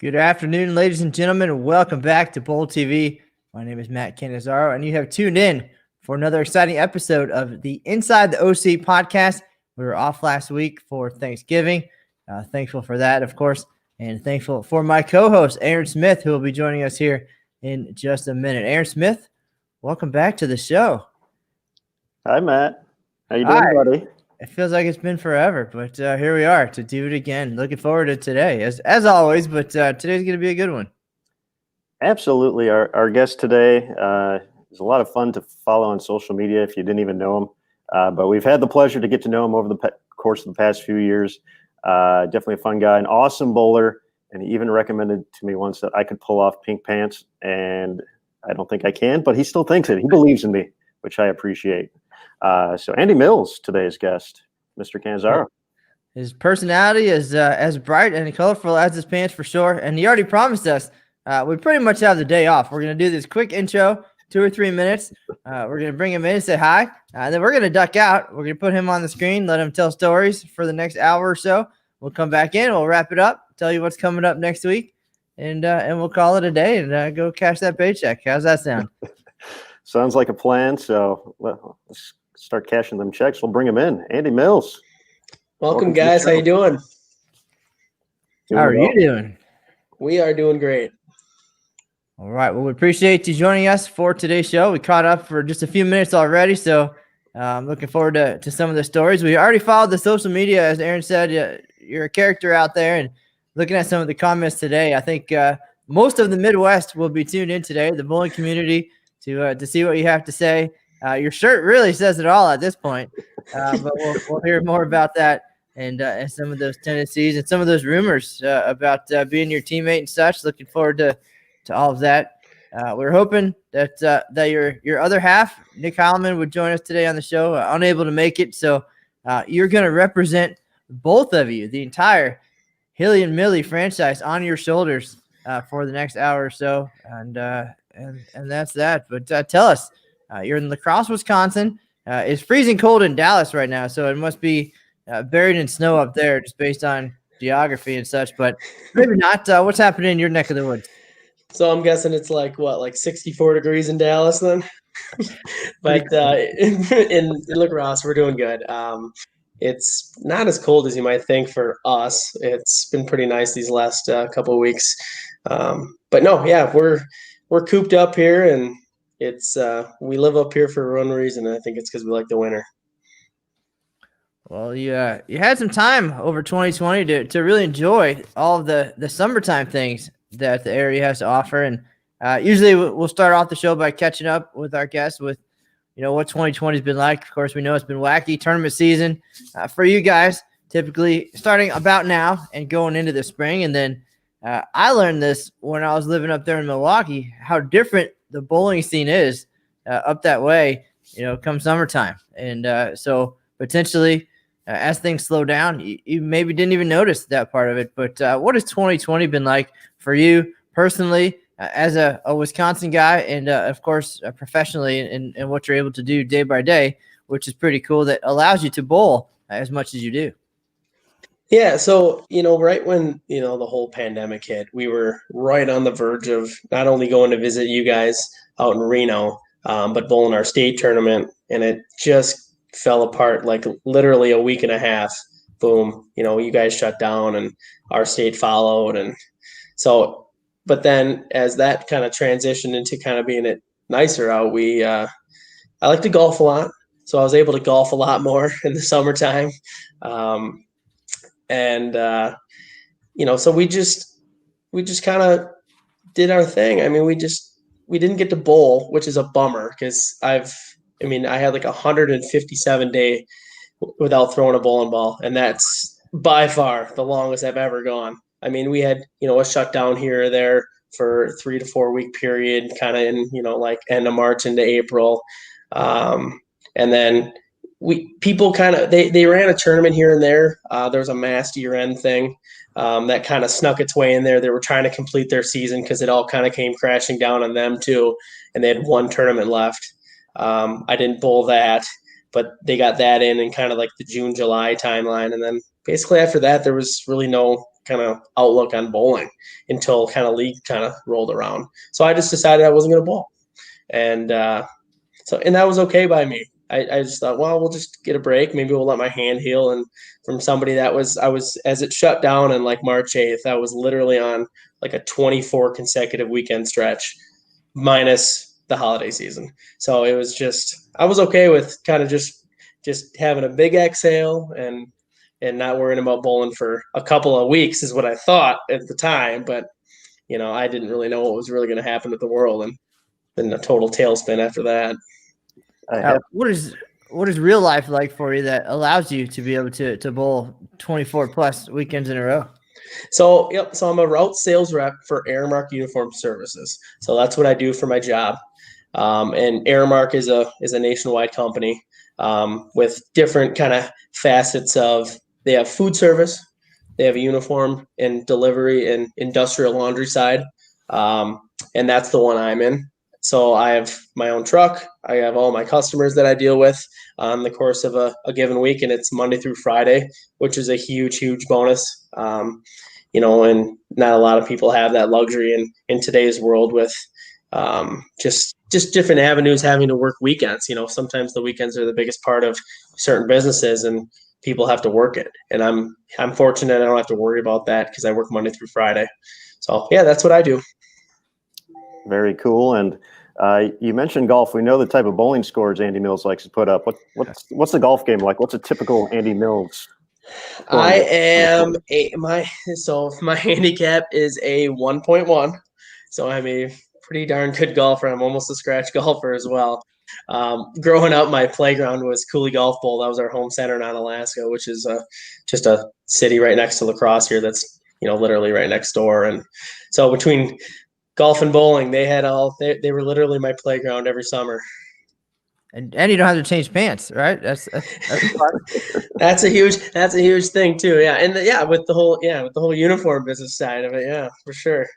Good afternoon, ladies and gentlemen. Welcome back to Bowl TV. My name is Matt Canizaro, and you have tuned in for another exciting episode of the Inside the OC podcast. We were off last week for Thanksgiving. Thankful for that, of course, and thankful for my co-host, Aaron Smith, who will be joining us here in just a minute. Aaron Smith, welcome back to the show. Hi, Matt. How you doing, buddy? It feels like it's been forever, but here we are to do it again. Looking forward to today, as always, but today's going to be a good one. Absolutely. Our guest today is a lot of fun to follow on social media if you didn't even know him. But we've had the pleasure to get to know him over the course of the past few years. Definitely a fun guy, an awesome bowler, and he even recommended to me once that I could pull off pink pants, and I don't think I can, but he still thinks it. He believes in me, which I appreciate. So Andy Mills, today's guest, Mr. Canizaro. His personality is as bright and colorful as his pants for sure. And he already promised us we pretty much have the day off. We're going to do this quick intro, 2 or 3 minutes. We're going to bring him in and say hi. Then we're going to duck out. We're going to put him on the screen, let him tell stories for the next hour or so. We'll come back in. We'll wrap it up, tell you what's coming up next week, and we'll call it a day and go cash that paycheck. How's that sound? Sounds like a plan. So let's start cashing them checks. We'll bring them in. Andy Mills. Welcome guys. How you doing? How are you doing? We are doing great. All right. Well, we appreciate you joining us for today's show. We caught up for just a few minutes already, so I'm looking forward to some of the stories. We already followed the social media, as Aaron said. You're a character out there, and looking at some of the comments today, I think most of the Midwest will be tuned in today, the bowling community, to see what you have to say. Your shirt really says it all at this point, but we'll hear more about that and some of those tendencies and some of those rumors about being your teammate and such. Looking forward to all of that. We're hoping that your other half, Nick Heilman, would join us today on the show. Unable to make it, so you're going to represent both of you, the entire Hilly and Millie franchise, on your shoulders for the next hour or so, and that's that. But tell us. You're in La Crosse, Wisconsin. It's freezing cold in Dallas right now, so it must be buried in snow up there just based on geography and such, but maybe not. What's happening in your neck of the woods? So I'm guessing it's like 64 degrees in Dallas then? But in La Crosse, we're doing good. It's not as cold as you might think for us. It's been pretty nice these last couple of weeks. But no, yeah, we're cooped up here, and it's we live up here for one reason, and I think it's because we like the winter. Well, you had some time over 2020 to really enjoy all of the summertime things that the area has to offer. And usually we'll start off the show by catching up with our guests with what 2020 has been like. Of course, we know it's been wacky tournament season for you guys, typically starting about now and going into the spring. And then I learned this when I was living up there in Milwaukee, how different the bowling scene is up that way, come summertime. And so potentially as things slow down, you maybe didn't even notice that part of it. But what has 2020 been like for you personally as a Wisconsin guy and, of course, professionally in what you're able to do day by day, which is pretty cool, that allows you to bowl as much as you do? Yeah, so, right when, the whole pandemic hit, we were right on the verge of not only going to visit you guys out in Reno, but bowling our state tournament, and it just fell apart like literally a week and a half. Boom, you guys shut down and our state followed. And so, but then as that kind of transitioned into kind of being it nicer out, I like to golf a lot. So I was able to golf a lot more in the summertime. So we just kind of did our thing. I mean, we didn't get to bowl, which is a bummer because I had like 157 day without throwing a bowling ball. And that's by far the longest I've ever gone. I mean, we had, a shutdown here or there for 3 to 4 week period, kind of in, like end of March into April. And then people kind of, they ran a tournament here and there. There was a mass year-end thing that kind of snuck its way in there. They were trying to complete their season because it all kind of came crashing down on them too. And they had one tournament left. I didn't bowl that, but they got that in kind of like the June, July timeline. And then basically after that, there was really no kind of outlook on bowling until kind of league kind of rolled around. So I just decided I wasn't going to bowl. And and that was okay by me. I just thought, well, we'll just get a break. Maybe we'll let my hand heal. And from somebody I was, as it shut down on like March 8th, I was literally on like a 24 consecutive weekend stretch minus the holiday season. So it was just, I was okay with kind of just having a big exhale and not worrying about bowling for a couple of weeks is what I thought at the time. But, I didn't really know what was really going to happen with the world, and then a total tailspin after that. What is real life like for you that allows you to be able to bowl 24 plus weekends in a row? So I'm a route sales rep for Aramark Uniform Services. So that's what I do for my job. And Aramark is a nationwide company with different kind of facets of. They have food service, they have a uniform and delivery and industrial laundry side, and that's the one I'm in. So I have my own truck. I have all my customers that I deal with on the course of a given week, and it's Monday through Friday, which is a huge, huge bonus. And not a lot of people have that luxury in today's world with just different avenues having to work weekends. Sometimes the weekends are the biggest part of certain businesses, and people have to work it. And I'm fortunate I don't have to worry about that because I work Monday through Friday. So yeah, that's what I do. Very cool. And you mentioned golf. We know the type of bowling scores Andy Mills likes to put up. What's the golf game like? What's a typical Andy Mills? My handicap is a 1.1. So I'm a pretty darn good golfer. I'm almost a scratch golfer as well. Growing up, my playground was Cooley Golf Bowl. That was our home center in Alaska, which is just a city right next to La Crosse here. That's literally right next door. And so between golf and bowling, they were literally my playground every summer. And you don't have to change pants, right? That's fun. That's a huge thing too. Yeah, and with the whole uniform business side of it, yeah, for sure.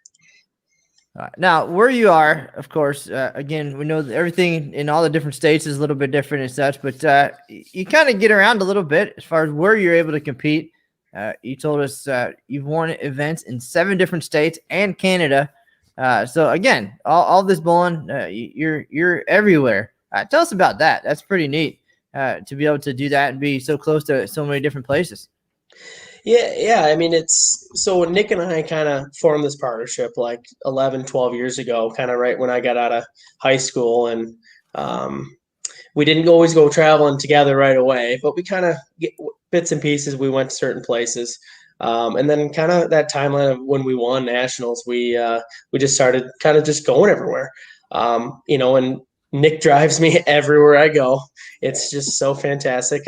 Now, where you are, of course, again, we know that everything in all the different states is a little bit different and such, but you kind of get around a little bit as far as where you're able to compete. You told us you've won events in 7 different states and Canada. So again, all this bowling, you're everywhere. Tell us about that. That's pretty neat to be able to do that and be so close to so many different places. Yeah. I mean, so Nick and I kind of formed this partnership like 11, 12 years ago, kind of right when I got out of high school. And we didn't always go traveling together right away, but we kind of get bits and pieces. We went to certain places. And then kind of that timeline of when we won nationals, we just started kind of just going everywhere. And Nick drives me everywhere I go. It's just so fantastic.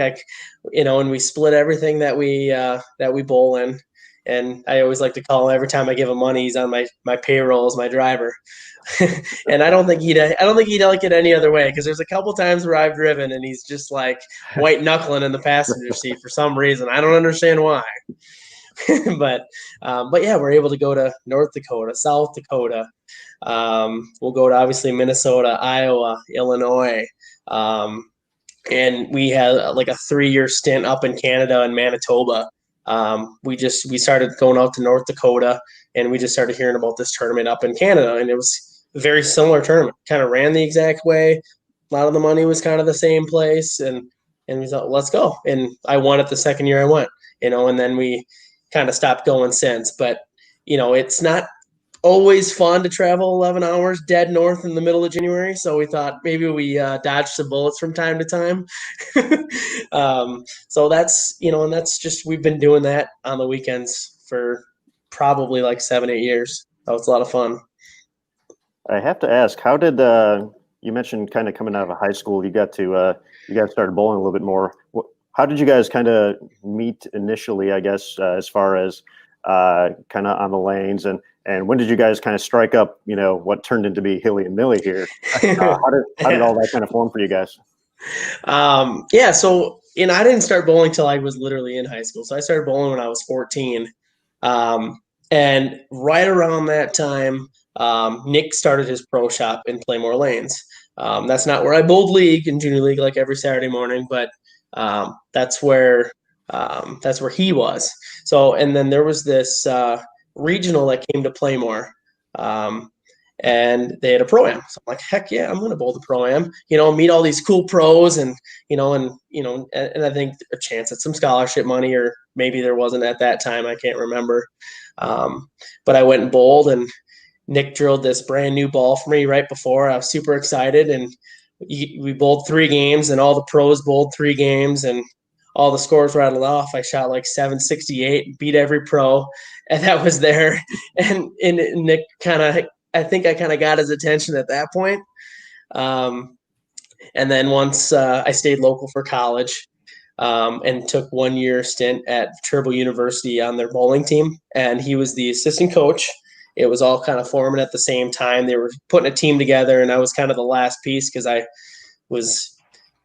And we split everything that we bowl in. And I always like to call him every time I give him money, he's on my payroll as my driver. And I don't think he'd like it any other way, because there's a couple times where I've driven and he's just like white knuckling in the passenger seat for some reason. I don't understand why. but yeah, we're able to go to North Dakota, South Dakota. We'll go to obviously Minnesota, Iowa, Illinois. And we had like a 3-year stint up in Canada and Manitoba. We started going out to North Dakota, and we just started hearing about this tournament up in Canada, and it was a very similar tournament, kind of ran the exact way. A lot of the money was kind of the same place, and we thought, let's go. And I won it the second year I went, and then we kind of stopped going since. But it's not always fun to travel 11 hours dead north in the middle of January. So we thought maybe we dodge some bullets from time to time. So that's, and that's just, we've been doing that on the weekends for probably like 7-8 years. So it's a lot of fun. I have to ask, how did you mentioned kind of coming out of high school, you guys started bowling a little bit more. How did you guys kind of meet initially, I guess, as far as kind of on the lanes, and when did you guys kind of strike up, what turned into be Hilly and Millie here? How did all that kind of form for you guys? Yeah. So, I didn't start bowling till I was literally in high school. So I started bowling when I was 14. And right around that time, Nick started his pro shop in Playmore Lanes. That's not where I bowled league and junior league like every Saturday morning, but that's where That's where he was. So, and then there was this regional that came to Playmore. And they had a pro-am. So I'm like, heck yeah, I'm going to bowl the pro-am, meet all these cool pros and I think a chance at some scholarship money, or maybe there wasn't at that time. I can't remember. But I went and bowled, and Nick drilled this brand new ball for me right before. I was super excited, and we bowled 3 games, and all the pros bowled 3 games, and all the scores rattled off. I shot like 768, beat every pro, and that was there. And Nick I think I kind of got his attention at that point. And then once I stayed local for college, and took 1 year stint at Turbo University on their bowling team, and he was the assistant coach. It was all kind of forming at the same time. They were putting a team together, and I was kind of the last piece because I was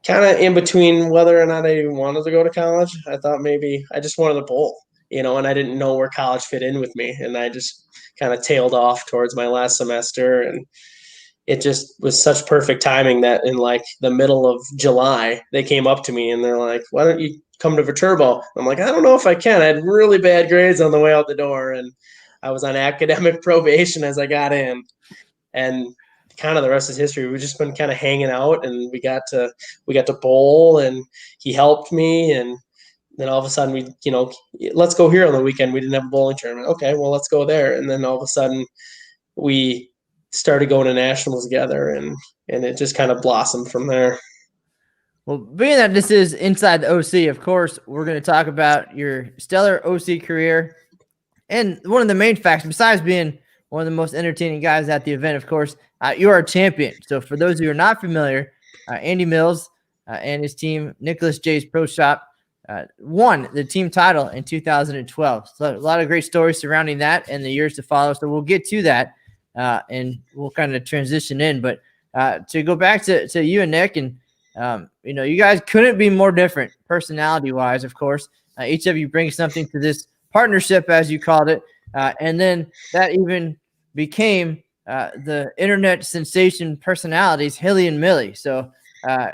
kind of in between whether or not I even wanted to go to college. I thought maybe I just wanted to bowl, and I didn't know where college fit in with me, and I just kind of tailed off towards my last semester, and it just was such perfect timing that in like the middle of July, they came up to me and they're like, why don't you come to Viterbo? I'm like, I don't know if I can. I had really bad grades on the way out the door, and I was on academic probation as I got in, and kind of the rest is history. We've just been kind of hanging out, and we got to bowl, and he helped me, and then all of a sudden let's go here on the weekend. We didn't have a bowling tournament. Okay, well, let's go there. And then all of a sudden we started going to nationals together, and it just kind of blossomed from there. Well, being that this is Inside the OC, of course, we're going to talk about your stellar OC career. And one of the main facts, besides being one of the most entertaining guys at the event, of course, you are a champion. So for those who are not familiar, Andy Mills and his team, Nicholas J's Pro Shop, won the team title in 2012. So a lot of great stories surrounding that and the years to follow. So we'll get to that, and we'll kind of transition in. But to go back to you and Nick, and you guys couldn't be more different personality-wise, of course. Each of you brings something to this partnership, as you called it, and then that even became the internet sensation personalities, Hilly and Millie. So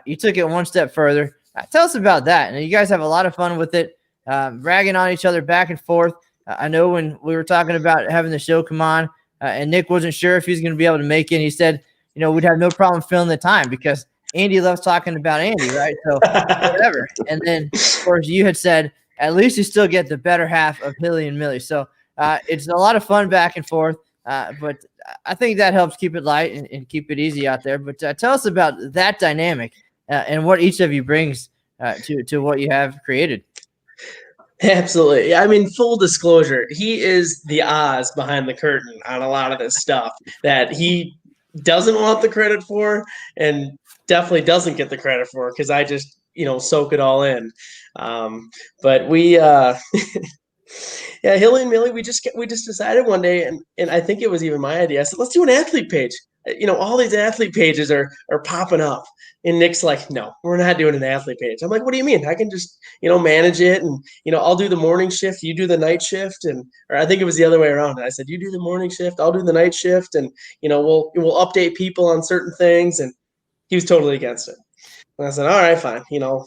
you took it one step further. Tell us about that. And you guys have a lot of fun with it, ragging on each other back and forth. I know when we were talking about having the show come on, and Nick wasn't sure if he was going to be able to make it, he said, we'd have no problem filling the time because Andy loves talking about Andy, right? So whatever. And then, of course, you had said, at least you still get the better half of Hilly and Millie. So it's a lot of fun back and forth, but I think that helps keep it light and keep it easy out there. But tell us about that dynamic and what each of you brings to what you have created. Absolutely. I mean, full disclosure, he is the Oz behind the curtain on a lot of this stuff that he doesn't want the credit for, and definitely doesn't get the credit for, because I just soak it all in. But we yeah, Hilly and Millie, we just decided one day, and I think it was even my idea. I said, let's do an athlete page. All these athlete pages are popping up, and Nick's like, no, we're not doing an athlete page. I'm like, what do you mean? I can just manage it, and I'll do the morning shift, you do the night shift, or I think it was the other way around. I said, you do the morning shift, I'll do the night shift, and we'll update people on certain things. And he was totally against it. And I said, all right, fine.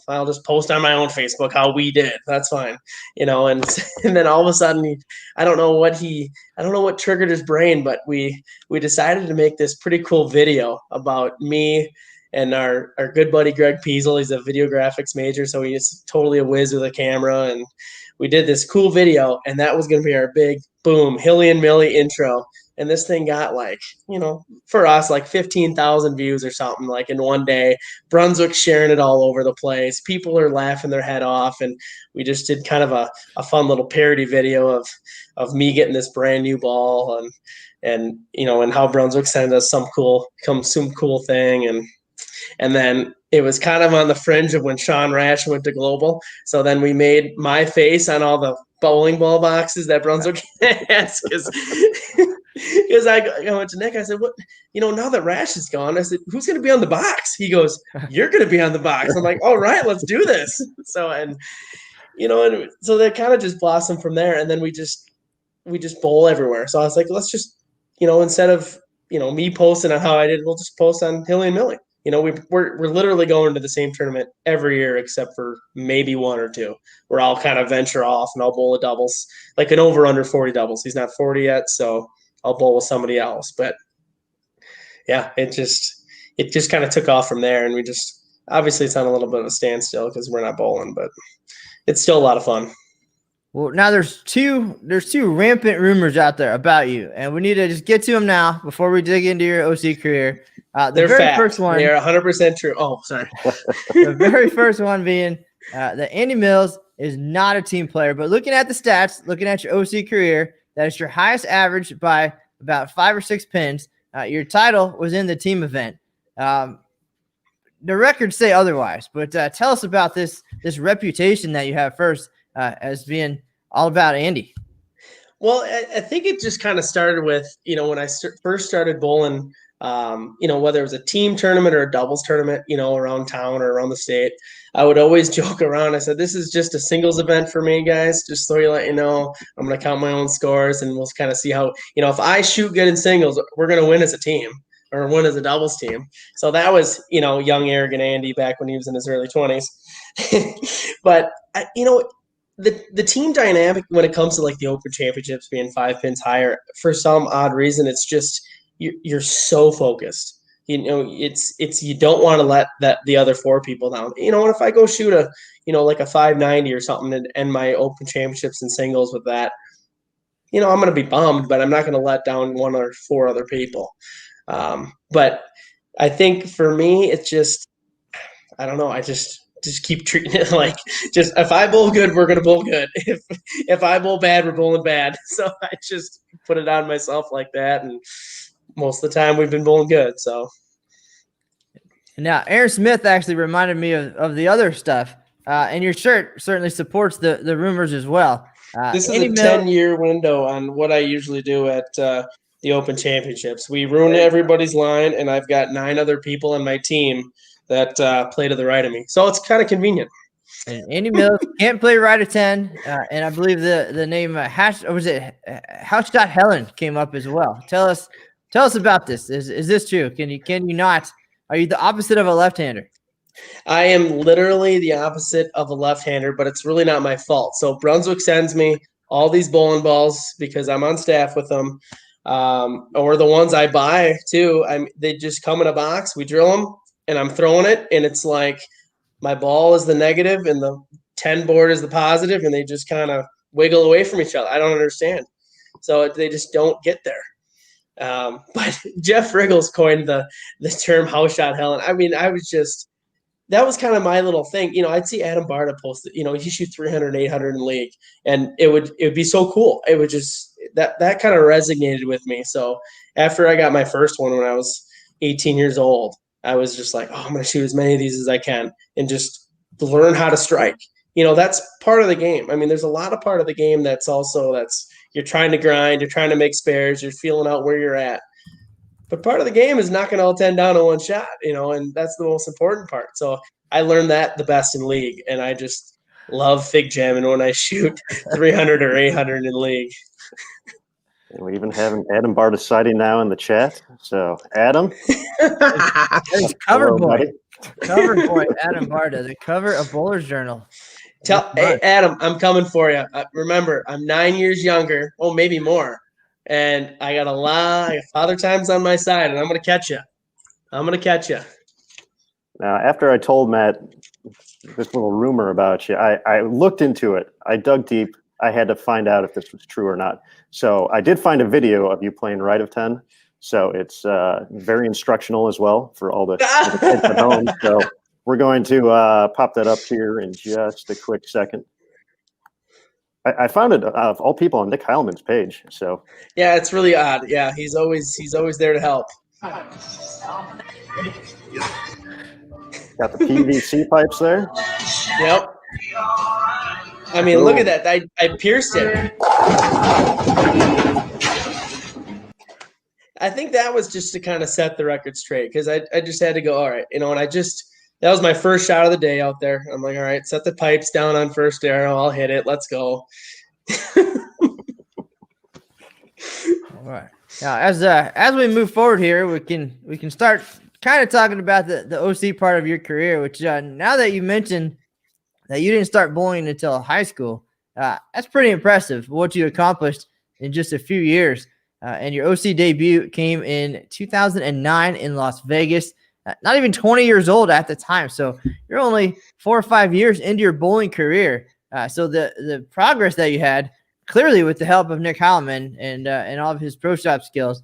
I'll just post on my own Facebook how we did. That's fine. And then all of a sudden, I don't know what triggered his brain, but we decided to make this pretty cool video about me and our good buddy, Greg Peasel. He's a video graphics major, so he's totally a whiz with a camera. And we did this cool video, and that was going to be our big boom, Hilly and Millie intro. And this thing got for us, 15,000 views or something, in one day. Brunswick sharing it all over the place. People are laughing their head off. And we just did kind of a fun little parody video of me getting this brand new ball and how Brunswick sent us some cool thing. And then it was kind of on the fringe of when Sean Rash went to global. So then we made my face on all the bowling ball boxes that Brunswick has, because I went to Nick. I said, "What? Now that Rash is gone," I said, "Who's going to be on the box?" He goes, "You're going to be on the box." I'm like, "All right, let's do this." So so that kind of just blossomed from there. And then we just bowl everywhere. So I was like, let's just instead of me posting on how I did, we'll just post on Hilly and Millie. we're literally going to the same tournament every year except for maybe one or two. Where I'll kind of venture off and I'll bowl a doubles, like an over under 40 doubles. He's not 40 yet, so I'll bowl with somebody else. But yeah, it just kind of took off from there, and we just obviously it's on a little bit of a standstill because we're not bowling, but it's still a lot of fun. Well, now there's two rampant rumors out there about you, and we need to just get to them now before we dig into your OC career. They're very first one, they're 100% true. Oh, sorry. The very first one being that Andy Mills is not a team player, but looking at the stats, looking at your OC career, that is your highest average by about 5 or 6 pins. Your title was in the team event. The records say otherwise, but tell us about this reputation that you have first as being all about Andy. Well, I think it just kind of started with, when I first started bowling, whether it was a team tournament or a doubles tournament, around town or around the state, I would always joke around. I said, this is just a singles event for me, guys. Just so you let you know, I'm going to count my own scores and we'll kind of see how, if I shoot good in singles, we're going to win as a team or win as a doubles team. So that was, young, arrogant Andy back when he was in his early 20s. But, the team dynamic when it comes to like the Open Championships being 5 pins higher, for some odd reason, it's just you're so focused. It's you don't want to let the other 4 people down. And if I go shoot a like a 590 or something and end my Open Championships and singles with that, I'm going to be bummed, but I'm not going to let down 1 or 4 other people. But I think for me, it's just I don't know. I just keep treating it like just if I bowl good, we're gonna bowl good. If I bowl bad, we're bowling bad. So I just put it on myself like that, and most of the time we've been bowling good. So now Aaron Smith actually reminded me of the other stuff, and your shirt certainly supports the rumors as well. This is a 10-year window on what I usually do at the Open Championships. We ruin everybody's line, and I've got 9 other people on my team that play to the right of me. So it's kind of convenient. And Andy Mills can't play right of 10. And I believe the name House Shot Helen came up as well. Tell us about this. Is this true? Can you not? Are you the opposite of a left-hander? I am literally the opposite of a left-hander, but it's really not my fault. So Brunswick sends me all these bowling balls because I'm on staff with them. Or the ones I buy too. They just come in a box. We drill them. And I'm throwing it, and it's like my ball is the negative and the 10 board is the positive, and they just kind of wiggle away from each other. I don't understand. So they just don't get there. But Jeff Riggles coined the term house shot Helen. I mean, that was kind of my little thing. I'd see Adam Barta post it, he shoots 300, 800 in league, and it would be so cool. It would just, that kind of resonated with me. So after I got my first one when I was 18 years old, I was just like, I'm going to shoot as many of these as I can and just learn how to strike. That's part of the game. I mean, there's a lot of part of the game that's you're trying to grind, you're trying to make spares, you're feeling out where you're at. But part of the game is knocking all 10 down in one shot, and that's the most important part. So I learned that the best in league, and I just love fig jamming when I shoot 300 or 800 in league. And we even have an Adam Barta sighting now in the chat. So, Adam. Cover boy. Cover boy, Adam Barta, the cover of Bowler's Journal. Hey, Adam, I'm coming for you. Remember, I'm 9 years younger. Oh, maybe more. And I got a lot of father times on my side, and I'm going to catch you. Now, after I told Matt this little rumor about you, I looked into it. I dug deep. I had to find out if this was true or not. So I did find a video of you playing right of 10. So it's very instructional as well for all the kids at home. So we're going to pop that up here in just a quick second. I found it of all people on Nick Heilman's page. So yeah, it's really odd. Yeah, he's always there to help. Got the PVC pipes there. Yep. I mean, look at that. I pierced it. I think that was just to kind of set the record straight because I just had to go, all right, and that was my first shot of the day out there. I'm like, all right, set the pipes down on first arrow. I'll hit it. Let's go. All right. Now, as we move forward here, we can start kind of talking about the OC part of your career, which now that you mentioned that you didn't start bowling until high school, that's pretty impressive what you accomplished in just a few years. And your OC debut came in 2009 in Las Vegas. Not even 20 years old at the time. So you're only 4 or 5 years into your bowling career. So the progress that you had, clearly with the help of Nick Heilman and all of his pro shop skills,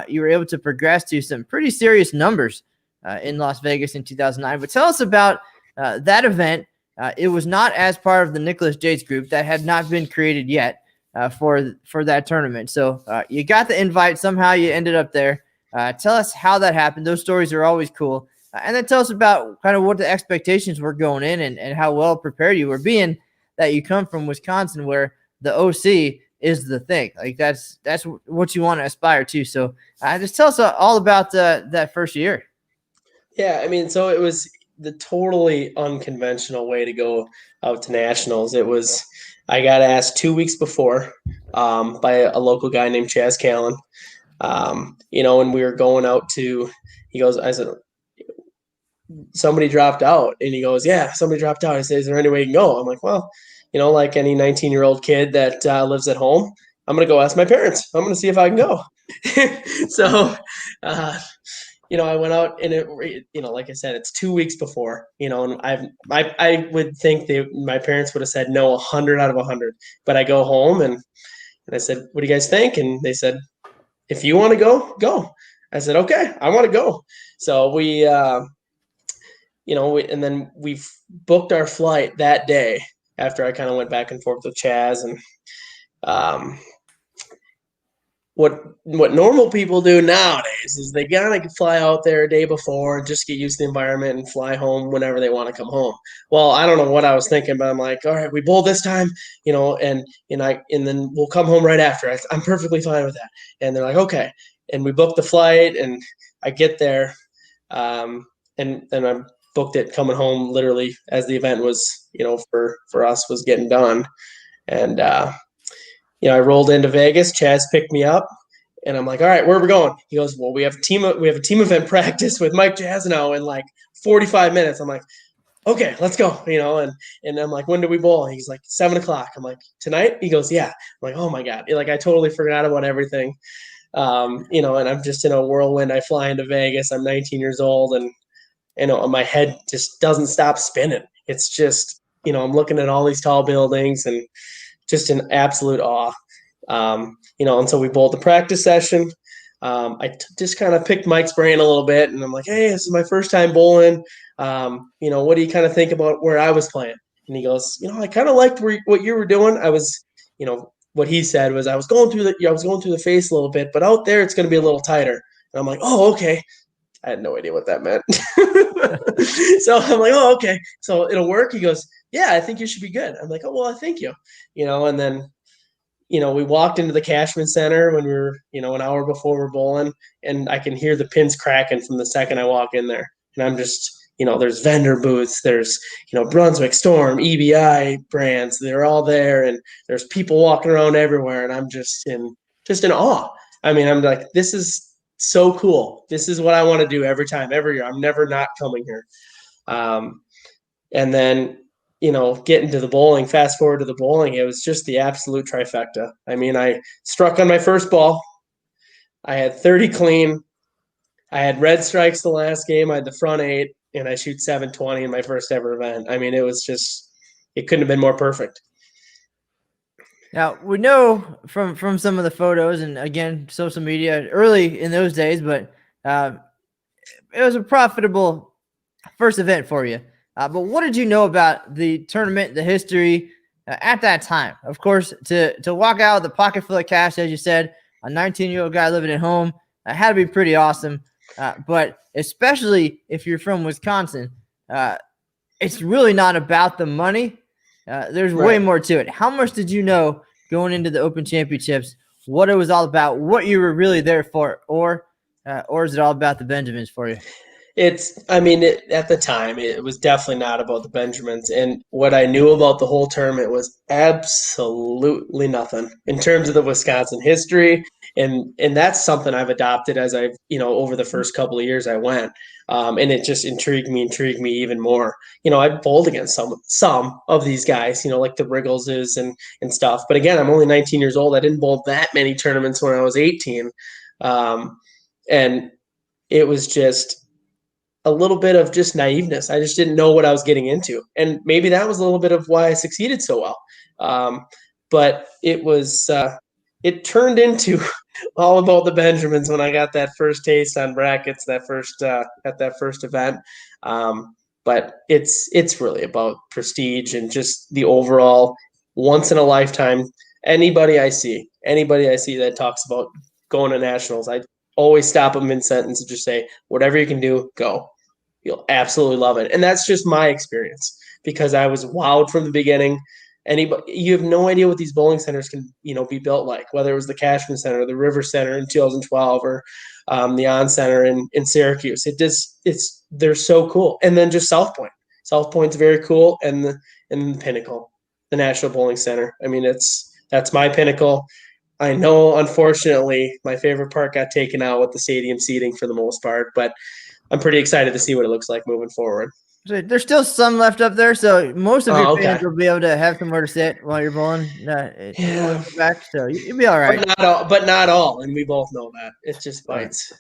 you were able to progress to some pretty serious numbers in Las Vegas in 2009. But tell us about that event. It was not as part of the Nicholas Yates group that had not been created yet for that tournament. So you got the invite. Somehow you ended up there. Tell us how that happened. Those stories are always cool. And then tell us about kind of what the expectations were going in and how well prepared you were, being that you come from Wisconsin where the OC is the thing. Like that's what you want to aspire to. So just tell us all about that first year. Yeah, I mean, so it was the totally unconventional way to go out to nationals. I got asked 2 weeks before by a local guy named Chaz Callan. And we were going out I said, somebody dropped out. And he goes, yeah, somebody dropped out. I said, is there any way you can go? I'm like, well, like any 19-year-old kid that lives at home, I'm going to go ask my parents. I'm going to see if I can go. So, I went out and like I said, it's 2 weeks before, and I would think my parents would have said no 100 out of 100, but I go home and I said, what do you guys think? And they said, if you want to go, go. I said, okay, I want to go. So we, and then we booked our flight that day after I kind of went back and forth with Chaz. And what normal people do nowadays is they gotta fly out there a day before and just get used to the environment and fly home whenever they want to come home. Well, I don't know what I was thinking, but I'm like, all right, we bowl this time, and then we'll come home right after. I'm perfectly fine with that. And they're like, okay. And we booked the flight, and I get there, and I booked it coming home literally as the event was, for us was getting done, and I rolled into Vegas. Chaz picked me up, and I'm like, all right, where are we going? He goes, well, we have a team event practice with Mike Jasnow in like 45 minutes. I'm like, okay, let's go. And I'm like, when do we bowl? And he's like, 7:00. I'm like, tonight? He goes, yeah. I'm like, oh my God. Like, I totally forgot about everything. And I'm just in a whirlwind. I fly into Vegas. I'm 19 years old, and my head just doesn't stop spinning. It's just, I'm looking at all these tall buildings and just in absolute awe. And so we bowled the practice session. Just kind of picked Mike's brain a little bit, and I'm like, hey, this is my first time bowling. What do you kind of think about where I was playing? And he goes, I kind of liked what you were doing. I was, what he said was I was going through the face a little bit, but out there it's going to be a little tighter. And I'm like, oh, okay. I had no idea what that meant. So I'm like, oh, okay. So it'll work. He goes, yeah, I think you should be good. I'm like, oh, well, thank you. And then, we walked into the Cashman Center when we were, an hour before we're bowling, and I can hear the pins cracking from the second I walk in there. And I'm just, there's vendor booths, there's, Brunswick, Storm, EBI brands, they're all there, and there's people walking around everywhere, and I'm just in awe. I mean, I'm like, this is so cool. This is what I want to do every year. I'm never not coming here. And then, getting to the bowling, fast forward to the bowling, it was just the absolute trifecta. I mean, I struck on my first ball. I had 30 clean. I had red strikes the last game. I had the front 8, and I shoot 720 in my first ever event. I mean, it couldn't have been more perfect. Now, we know from some of the photos and, again, social media early in those days, but it was a profitable first event for you. But what did you know about the tournament, the history at that time? Of course, to walk out with a pocket full of cash, as you said, a 19-year-old guy living at home, had to be pretty awesome. But especially if you're from Wisconsin, it's really not about the money. There's way more to it. How much did you know going into the Open Championships, what it was all about, what you were really there for, or is it all about the Benjamins for you? At the time, it was definitely not about the Benjamins. And what I knew about the whole tournament was absolutely nothing in terms of the Wisconsin history, And that's something I've adopted as I've, over the first couple of years I went. And it just intrigued me even more. I bowled against some of these guys, like the Riggleses and stuff. But again, I'm only 19 years old. I didn't bowl that many tournaments when I was 18. And it was just a little bit of just naiveness. I just didn't know what I was getting into. And maybe that was a little bit of why I succeeded so well. But it turned into all about the Benjamins when I got that first taste on brackets, at that first event. But it's really about prestige and just the overall once in a lifetime. Anybody I see that talks about going to nationals, I always stop them in sentence and just say, whatever you can do, go. You'll absolutely love it. And that's just my experience because I was wowed from the beginning. You have no idea what these bowling centers can, be built like, whether it was the Cashman Center, the River Center in 2012, or the On Center in Syracuse. They're so cool. And then just South Point. South Point's very cool, and the Pinnacle, the National Bowling Center. I mean, that's my pinnacle. I know, unfortunately, my favorite part got taken out with the stadium seating for the most part, but I'm pretty excited to see what it looks like moving forward. So there's still some left up there, so most of your fans Okay. will be able to have somewhere to sit while you're bowling. Yeah. Back, so you'll be all right. But not all, and we both know that. It just bites.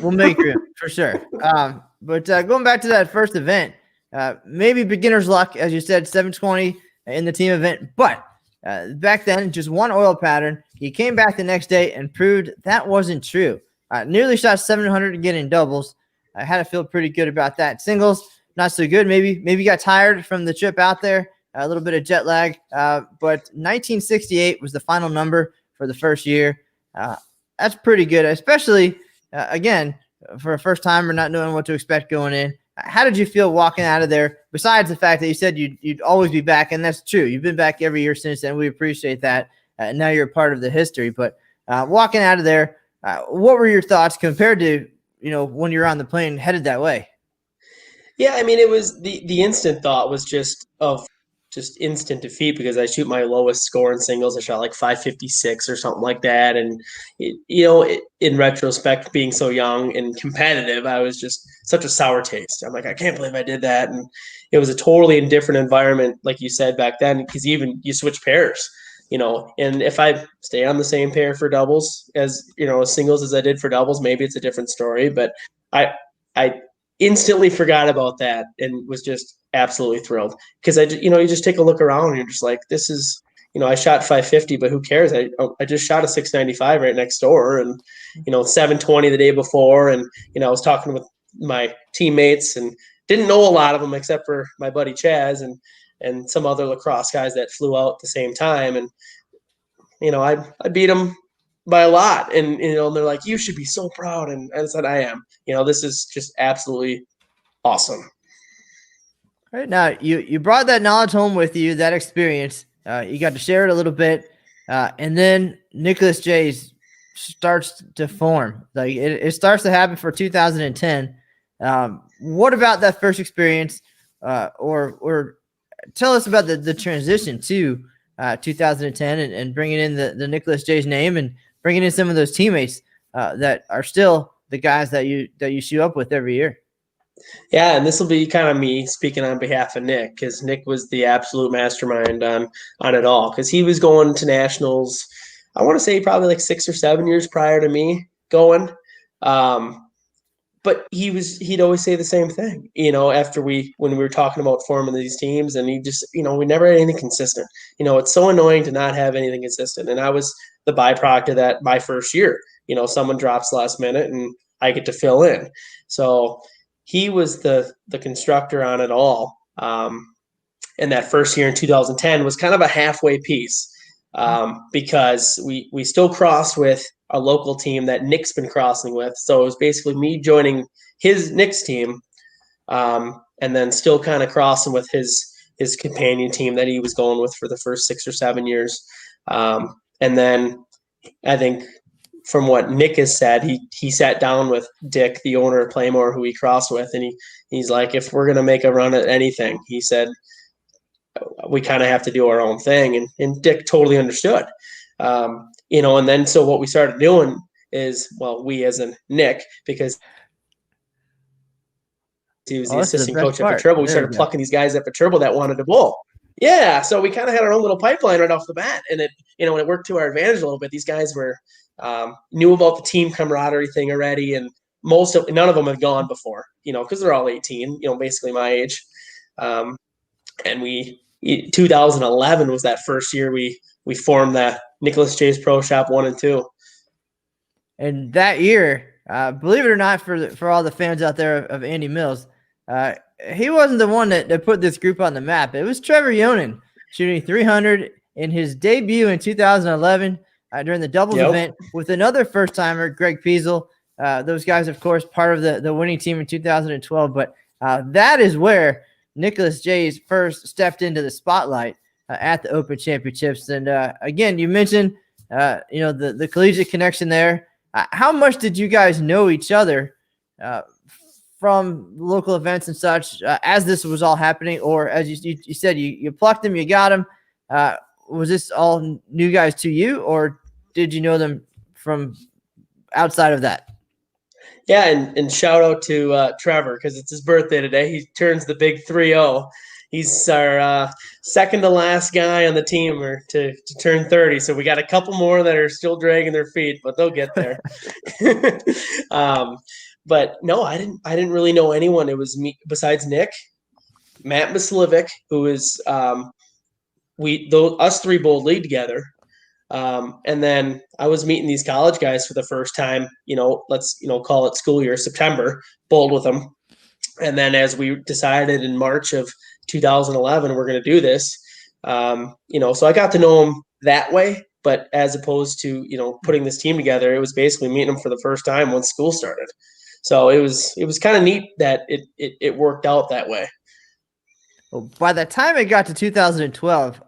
We'll make room for sure. But going back to that first event, maybe beginner's luck, as you said, 720 in the team event, but back then, just one oil pattern. He came back the next day and proved that wasn't true. Nearly shot 700 again in doubles. I had to feel pretty good about that. Singles, not so good. Maybe got tired from the trip out there. A little bit of jet lag. But 1968 was the final number for the first year. That's pretty good, especially, again, for a first timer not knowing what to expect going in. How did you feel walking out of there, besides the fact that you said you'd always be back, and that's true. You've been back every year since then. We appreciate that. Now you're a part of the history. But walking out of there, what were your thoughts compared to, when you're on the plane headed that way? Yeah, I mean, it was the instant thought was just instant defeat because I shoot my lowest score in singles. I shot like 556 or something like that. And, in retrospect, being so young and competitive, I was just such a sour taste. I'm like, I can't believe I did that. And it was a totally indifferent environment, like you said back then, because even you switch pairs, and if I stay on the same pair for doubles as singles as I did for doubles, maybe it's a different story. But I instantly forgot about that and was just absolutely thrilled because you just take a look around and you're just like, this is, I shot 550, but who cares? I just shot a 695 right next door and, 720 the day before. And, I was talking with my teammates and didn't know a lot of them except for my buddy Chaz and some other lacrosse guys that flew out at the same time. And, I beat them by a lot. And, they're like, you should be so proud. And I said, I am. This is just absolutely awesome. All right, now you brought that knowledge home with you, that experience. You got to share it a little bit. And then Nicholas J's starts to form. Like it starts to happen for 2010. What about that first experience? Or tell us about the transition to 2010 and bringing in the Nicholas J's name and bringing in some of those teammates that are still the guys that you shoot up with every year. Yeah, and this will be kind of me speaking on behalf of Nick because Nick was the absolute mastermind on it all because he was going to nationals. I want to say probably like 6 or 7 years prior to me going. But he'd always say the same thing, after when we were talking about forming these teams, and he just, we never had anything consistent. It's so annoying to not have anything consistent. And I was the byproduct of that my first year. Someone drops last minute and I get to fill in. So he was the constructor on it all. And that first year in 2010 was kind of a halfway piece because we still crossed with a local team that Nick's been crossing with. So it was basically me joining Nick's team and then still kind of crossing with his companion team that he was going with for the first 6 or 7 years. And then I think from what Nick has said, he sat down with Dick, the owner of Playmore, who he crossed with, and he's like, if we're going to make a run at anything, he said, we kind of have to do our own thing. And Dick totally understood. And then so what we started doing is, well, we as in Nick, because he was the this is the assistant best coach at part. Viterbo, we There started we go. plucking these guys at Viterbo that wanted to bowl. Yeah, so we kind of had our own little pipeline right off the bat, and it worked to our advantage a little bit. These guys were knew about the team camaraderie thing already, and none of them had gone before, because they're all 18, basically my age. And 2011 was that first year we formed that Nicholas J's Pro Shop 1 and 2. And that year, believe it or not, for all the fans out there of Andy Mills, he wasn't the one that put this group on the map. It was Trevor Yonan shooting 300 in his debut in 2011 during the doubles event with another first-timer, Greg Peasel. Those guys, of course, part of the winning team in 2012. But that is where Nicholas J's first stepped into the spotlight at the Open Championships. And again, you mentioned the collegiate connection there. How much did you guys know each other from local events and such as this was all happening? Or as you said, you plucked them, you got them. Was this all new guys to you, or did you know them from outside of that? Yeah, and shout out to Trevor, because it's his birthday today. He turns the big 3-0. He's our second to last guy on the team to turn 30. So we got a couple more that are still dragging their feet, but they'll get there. But no, I didn't really know anyone. It was me besides Nick, Matt Mislivic, who is us three bowled league together. And then I was meeting these college guys for the first time, let's call it school year, September, bowled with them. And then as we decided in March of 2011, we're going to do this, so I got to know them that way. But as opposed to, putting this team together, it was basically meeting them for the first time once school started. So it was kind of neat that it worked out that way. Well, by the time it got to 2012,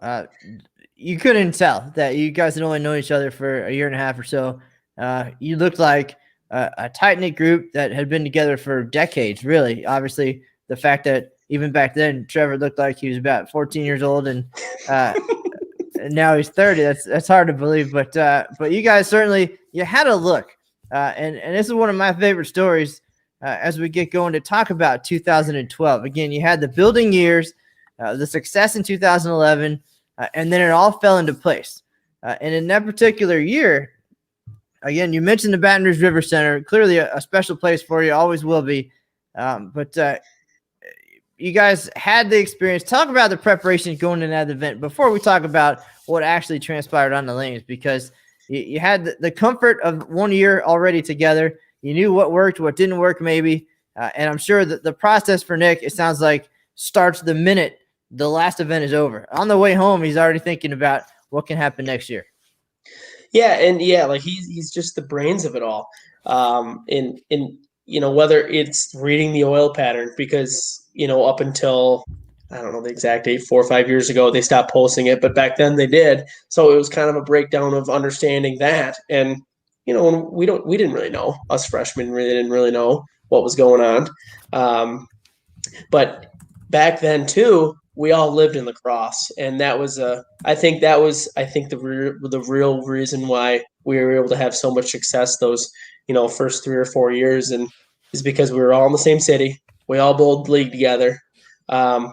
you couldn't tell that you guys had only known each other for a year and a half or so. You looked like a tight-knit group that had been together for decades, really. Obviously, the fact that even back then, Trevor looked like he was about 14 years old, and now he's 30. That's hard to believe, but you guys certainly, you had a look. And this is one of my favorite stories as we get going to talk about 2012. Again, you had the building years, the success in 2011, and then it all fell into place. And in that particular year, again, you mentioned the Baton Rouge River Center, clearly a special place for you, always will be. But you guys had the experience. Talk about the preparation going into that event before we talk about what actually transpired on the lanes, because you had the comfort of 1 year already together. You knew what worked, what didn't work maybe. And I'm sure that the process for Nick, it sounds like, starts the minute the last event is over. On the way home, he's already thinking about what can happen next year. Yeah, and like he's just the brains of it all. In whether it's reading the oil pattern, because up until I don't know the exact date, 4 or 5 years ago, they stopped posting it, but back then they did. So it was kind of a breakdown of understanding that. And we didn't really know, us freshmen really didn't really know what was going on. But back then too, we all lived in lacrosse, and that was I think the real reason why we were able to have so much success those first 3 or 4 years, and is because we were all in the same city. We all bowled league together.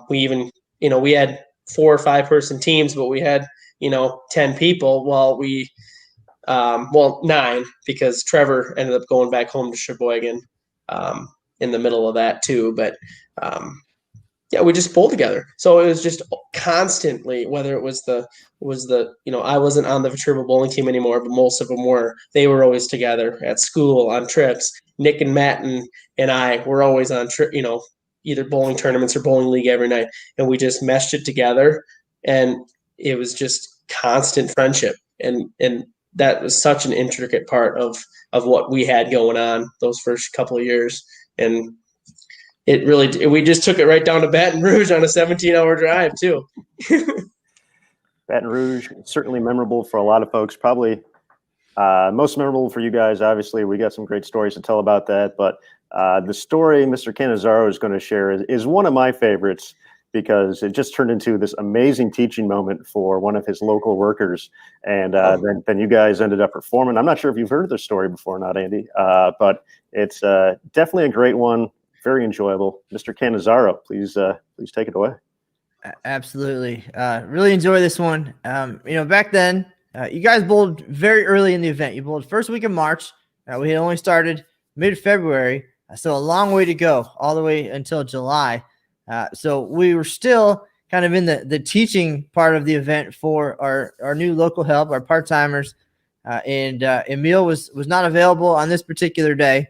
We even we had 4 or 5 person teams, but we had 10 people. While we 9, because Trevor ended up going back home to Sheboygan in the middle of that too, but. Yeah, we just pulled together. So it was just constantly, whether it was the I wasn't on the Viterbo bowling team anymore, but most of them were. They were always together at school, on trips. Nick and Matt and I were always on either bowling tournaments or bowling league every night, and we just meshed it together, and it was just constant friendship, and that was such an intricate part of what we had going on those first couple of years. And we just took it right down to Baton Rouge on a 17-hour drive too. Baton Rouge, certainly memorable for a lot of folks. Probably most memorable for you guys. Obviously, we got some great stories to tell about that. But the story Mr. Cannizzaro is going to share is one of my favorites. because it just turned into this amazing teaching moment for one of his local workers. And then you guys ended up performing. I'm not sure if you've heard of this story before or not, Andy, but it's definitely a great one. Very enjoyable. Mr. Cannizzaro, please take it away. Absolutely. Really enjoy this one. Back then, you guys bowled very early in the event. You bowled first week of March. We had only started mid-February, so a long way to go, all the way until July. So we were still kind of in the teaching part of the event for our new local help, our part-timers. And Emil was not available on this particular day.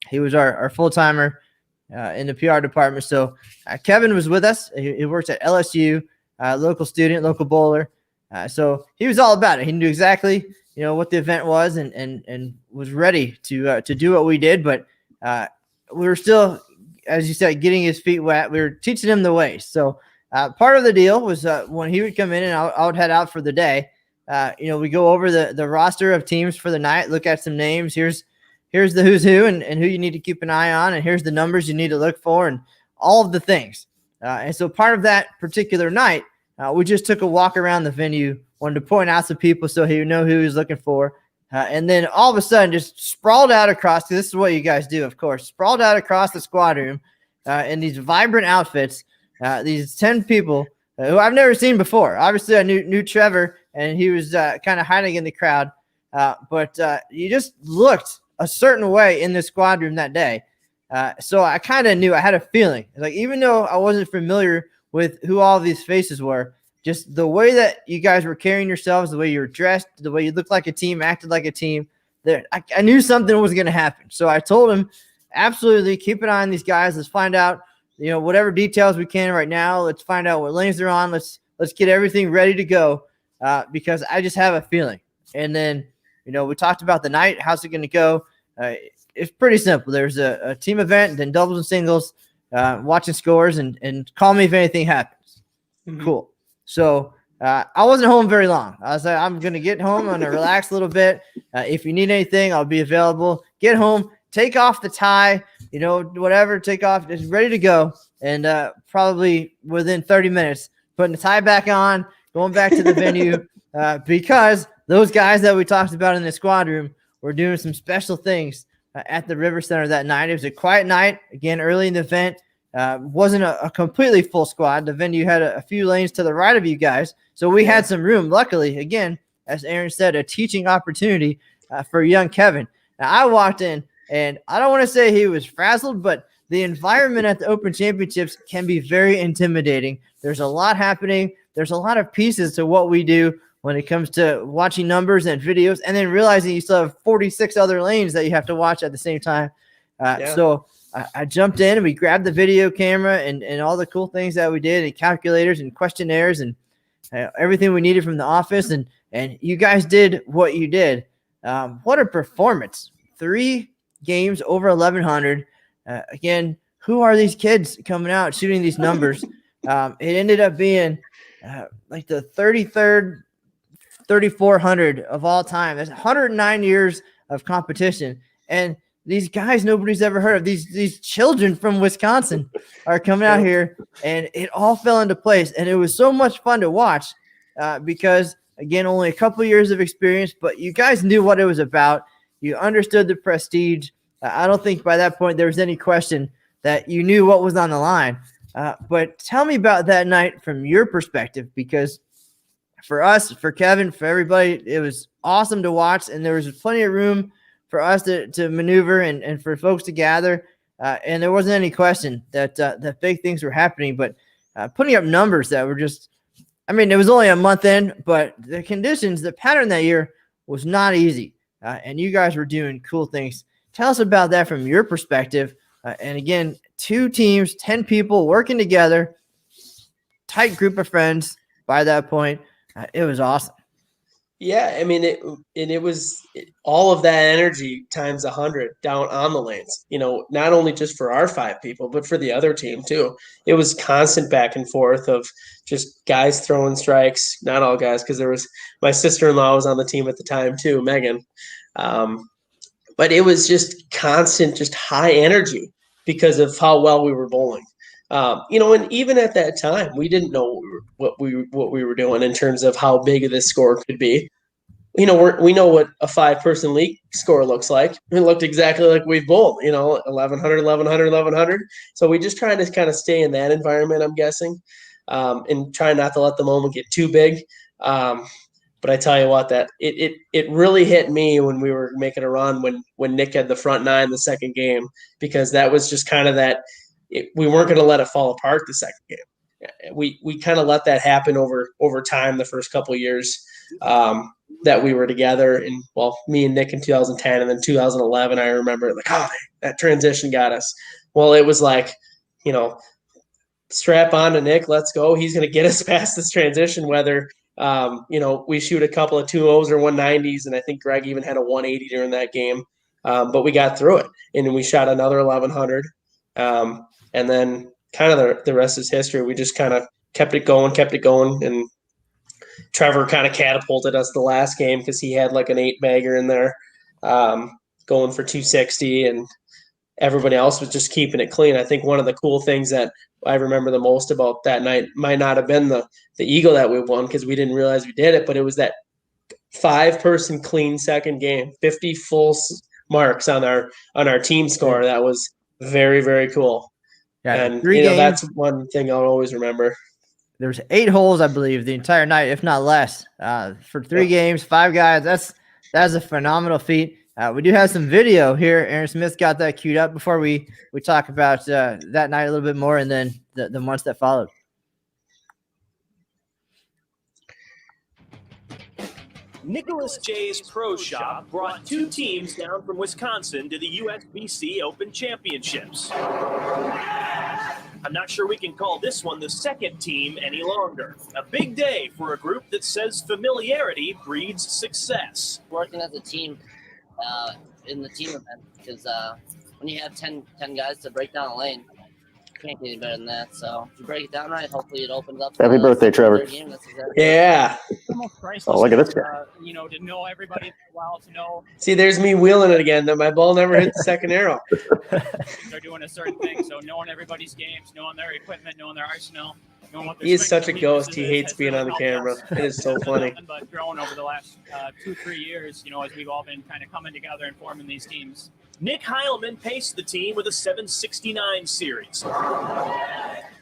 He was our full-timer in the PR department. So Kevin was with us. He works at LSU, local student, local bowler. So he was all about it. He knew exactly, what the event was and was ready to do what we did. But we were still, as you said, getting his feet wet. We were teaching him the ways. So part of the deal was when he would come in and I would head out for the day, we go over the roster of teams for the night, look at some names. Here's the who's who and who you need to keep an eye on. And here's the numbers you need to look for and all of the things. And so part of that particular night, we just took a walk around the venue, wanted to point out some people so he would know who he was looking for. And then all of a sudden just sprawled out across, because this is what you guys do, of course, sprawled out across the squad room in these vibrant outfits, these 10 people who I've never seen before. Obviously, I knew Trevor, and he was kind of hiding in the crowd. But you just looked a certain way in the squad room that day. So I kind of knew, I had a feeling. Like, even though I wasn't familiar with who all these faces were, just the way that you guys were carrying yourselves, the way you were dressed, the way you looked like a team, acted like a team, that I knew something was going to happen. So I told him, absolutely, keep an eye on these guys. Let's find out, whatever details we can right now. Let's find out what lanes they're on. Let's get everything ready to go because I just have a feeling. And then, we talked about the night. How's it going to go? It's pretty simple. There's a team event, then doubles and singles, watching scores, and call me if anything happens. Mm-hmm. Cool. So I wasn't home very long. I was like, I'm going to get home. I'm going to relax a little bit. If you need anything, I'll be available. Get home, take off the tie, whatever, take off. It's ready to go. And probably within 30 minutes, putting the tie back on, going back to the venue because those guys that we talked about in the squad room were doing some special things at the River Center that night. It was a quiet night, again, early in the event. Wasn't a completely full squad. The venue had a few lanes to the right of you guys, so we had some room. Luckily, again, as Aaron said, a teaching opportunity for young Kevin. Now, I walked in, and I don't want to say he was frazzled, but the environment at the Open Championships can be very intimidating. There's a lot happening. There's a lot of pieces to what we do when it comes to watching numbers and videos, and then realizing you still have 46 other lanes that you have to watch at the same time. So I jumped in and we grabbed the video camera and all the cool things that we did, and calculators and questionnaires and everything we needed from the office. And you guys did what you did. What a performance. 3 games over 1,100. Again, who are these kids coming out shooting these numbers? It ended up being like the 33rd, 3,400 of all time. That's 109 years of competition. And these guys nobody's ever heard of, these children from Wisconsin are coming out here, and it all fell into place. And it was so much fun to watch because, again, only a couple years of experience, but you guys knew what it was about. You understood the prestige. I don't think by that point there was any question that you knew what was on the line. But tell me about that night from your perspective, because for us, for Kevin, for everybody, it was awesome to watch, and there was plenty of room for us to maneuver and for folks to gather. And there wasn't any question that big things were happening, but putting up numbers that were just, it was only a month in, but the conditions, the pattern that year was not easy. And you guys were doing cool things. Tell us about that from your perspective. And again, 2 teams, 10 people working together, tight group of friends by that point. It was awesome. Yeah, it was all of that energy times 100 down on the lanes, not only just for our 5 people, but for the other team too. It was constant back and forth of just guys throwing strikes, not all guys, because there was my sister-in-law was on the team at the time too, Megan. But it was just constant, just high energy because of how well we were bowling. And even at that time, we didn't know what we were doing in terms of how big of this score could be. We know what a 5-person league score looks like. It looked exactly like we've bowled, 1,100, 1,100, 1,100. So we just try to kind of stay in that environment, I'm guessing, and try not to let the moment get too big. But I tell you what, that it really hit me when we were making a run when Nick had the front 9 the second game, because that was just kind of that we weren't going to let it fall apart the second game. We kind of let that happen over time the first couple of years that we were together. And me and Nick in 2010, and then 2011, I remember that transition got us. Well, it was like, strap on to Nick, let's go. He's going to get us past this transition, whether we shoot a couple of 2-0s or 190s, and I think Greg even had a 180 during that game. But we got through it, and then we shot another 1,100. And then kind of the rest is history. We just kind of kept it going. And Trevor kind of catapulted us the last game because he had like an 8-bagger in there going for 260, and everybody else was just keeping it clean. I think one of the cool things that I remember the most about that night might not have been the eagle that we won, because we didn't realize we did it, but it was that 5-person clean second game, 50 full marks on our team score. That was very, very cool. Yeah, and 3 games. That's one thing I'll always remember. There's 8 holes, I believe, the entire night, if not less, for 3 games, 5 guys. That's a phenomenal feat. We do have some video here. Aaron Smith got that queued up before we talk about that night a little bit more, and then the months that followed. Nicholas J's Pro Shop brought 2 teams down from Wisconsin to the USBC Open Championships. I'm not sure we can call this one the second team any longer. A big day for a group that says familiarity breeds success. Working as a team in the team event, because when you have 10 guys to break down a lane, you can't get any better than that. So if you break it down right, hopefully it opens up. Happy birthday, Trevor. Game. That's exactly yeah. Oh, look at this guy. To know everybody well, to know. See, there's me wheeling it again. That my ball never hit the second arrow. They're doing a certain thing. So knowing everybody's games, knowing their equipment, knowing their arsenal. He is such a ghost. He hates being on the camera. It is so funny. But growing over the last 2-3 years, as we've all been kind of coming together and forming these teams. Nick Heilman paced the team with a 769 series.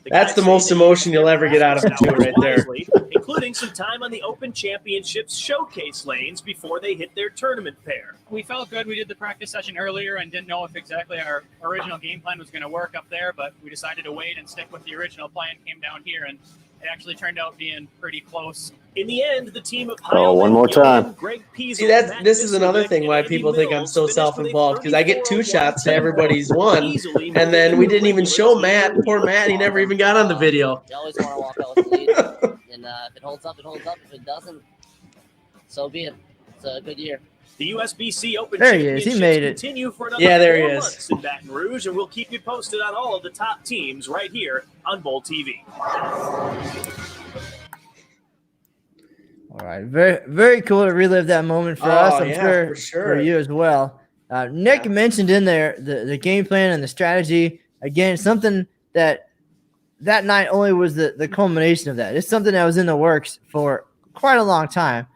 That's the most emotion you'll ever get out of him, too, right there. Including some time on the Open Championships showcase lanes before they hit their tournament pair. We felt good. We did the practice session earlier and didn't know if exactly our original game plan was going to work up there, but we decided to wait and stick with the original plan, came down here, and it actually turned out being pretty close. In the end, the team of one more time. Greg Peasel, See, this is another thing why people think I'm so self-involved, because I get 2 shots to everybody's 1, and then we didn't even show Matt. Poor Matt, he never even got on the video. You always want to walk out with the lead, and if it holds up, it holds up. If it doesn't, so be it. It's a good year. The USBC Open There he is. Championships He made it. continue for another there he 4 is. months in Baton Rouge, and we'll keep you posted on all of the top teams right here on Bowl TV. All right, very, very cool to relive that moment for us. I'm sure for sure. for you as well. Nick mentioned in there the game plan and the strategy. Again, something that night only was the culmination of that. It's something that was in the works for quite a long time.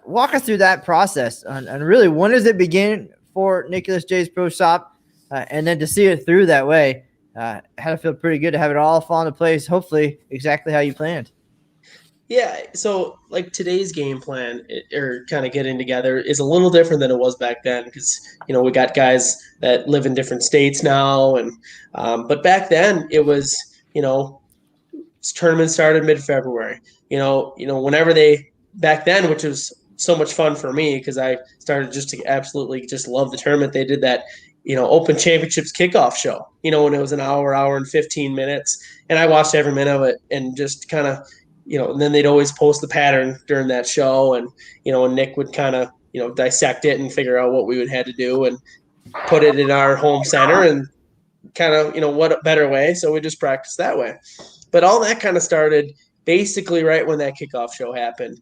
Walk us through that process and really, when does it begin for Nicholas J's Pro Shop, and then to see it through that way, had to feel pretty good to have it all fall into place. Hopefully, exactly how you planned. Yeah, so like today's game plan or kind of getting together is a little different than it was back then, because we got guys that live in different states now, and but back then it was tournament started mid-February. Whenever back then, which was so much fun for me because I started just to absolutely just love the tournament. They did that Open Championships kickoff show. When it was an hour and 15 minutes, and I watched every minute of it and just kind of. And then they'd always post the pattern during that show, and and Nick would kind of dissect it and figure out what we would have to do and put it in our home center, and kind of what a better way. So we just practiced that way. But all that kind of started basically right when that kickoff show happened,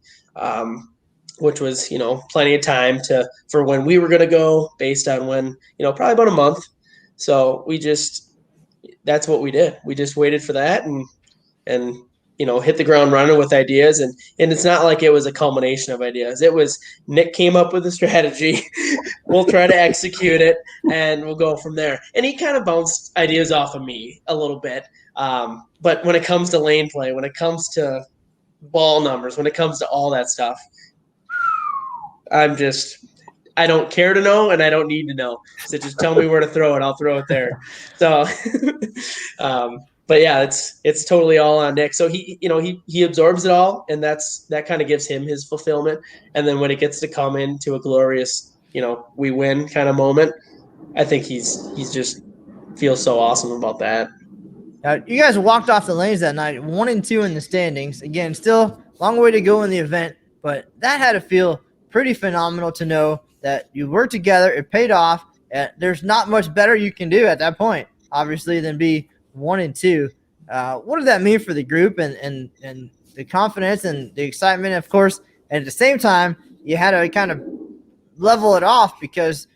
which was plenty of time for when we were going to go, based on when probably about a month. So we just that's what we did. We just waited for that and hit the ground running with ideas. And it's not like it was a culmination of ideas. It was Nick came up with a strategy. We'll try to execute it, and we'll go from there. And he kind of bounced ideas off of me a little bit. But when it comes to lane play, when it comes to ball numbers, when it comes to all that stuff, I don't care to know, and I don't need to know. So just tell me where to throw it. I'll throw it there. So, but yeah, it's totally all on Nick. So he absorbs it all, and that kind of gives him his fulfillment. And then when it gets to come into a glorious, we win kind of moment, I think he's just feels so awesome about that. You guys walked off the lanes that night, 1-2 in the standings. Again, still long way to go in the event, but that had to feel pretty phenomenal to know that you worked together. It paid off. There's not much better you can do at that point, obviously, than be 1-2. What did that mean for the group and the confidence and the excitement, of course? And at the same time, you had to kind of level it off because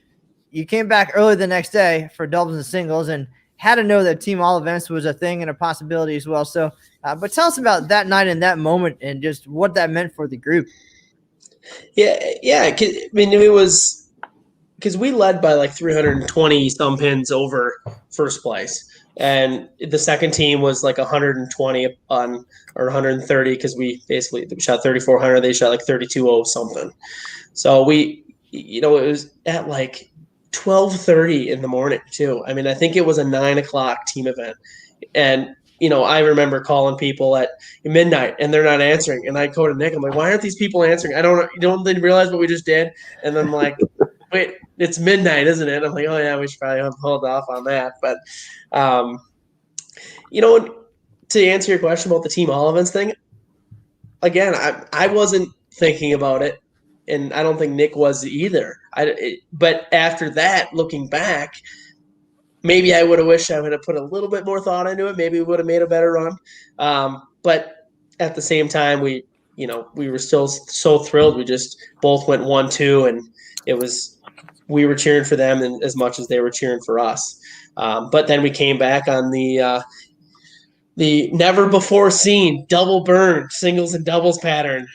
you came back early the next day for doubles and singles and had to know that team all events was a thing and a possibility as well. So, but tell us about that night and that moment and just what that meant for the group. Yeah. I mean, it was because we led by like 320 some pins over first place, and the second team was like 120 on or 130 because we shot 3,400. They shot like 32-0 something. So it was at like 12:30 in the morning too. I mean, I think it was a 9 o'clock team event, and I remember calling people at midnight and they're not answering. And I go to Nick, I'm like, why aren't these people answering? You don't realize what we just did? And then I'm like, wait, it's midnight, isn't it? I'm like, oh yeah, we should probably hold off on that. But, to answer your question about the team all events thing, again, I wasn't thinking about it. And I don't think Nick was either. But after that, looking back, maybe I would have wished I would have put a little bit more thought into it. Maybe we would have made a better run. But at the same time, we were still so thrilled. We just both went 1-2, and we were cheering for them as much as they were cheering for us. But then we came back on the never before seen double burn singles and doubles pattern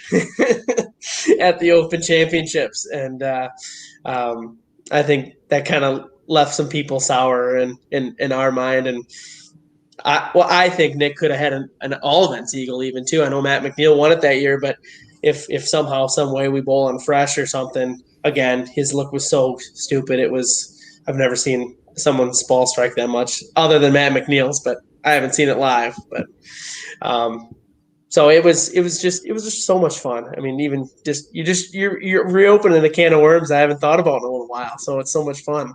at the Open Championships, and I think that kind of left some people sour in our mind. And I think Nick could have had an all events eagle even too. I know Matt McNeil won it that year, but if somehow, some way we bowl on fresh or something, again, his look was so stupid. I've never seen someone's ball strike that much other than Matt McNeil's, but I haven't seen it live. But so it was just so much fun. I mean, even you're reopening a can of worms I haven't thought about in a little while. So it's so much fun.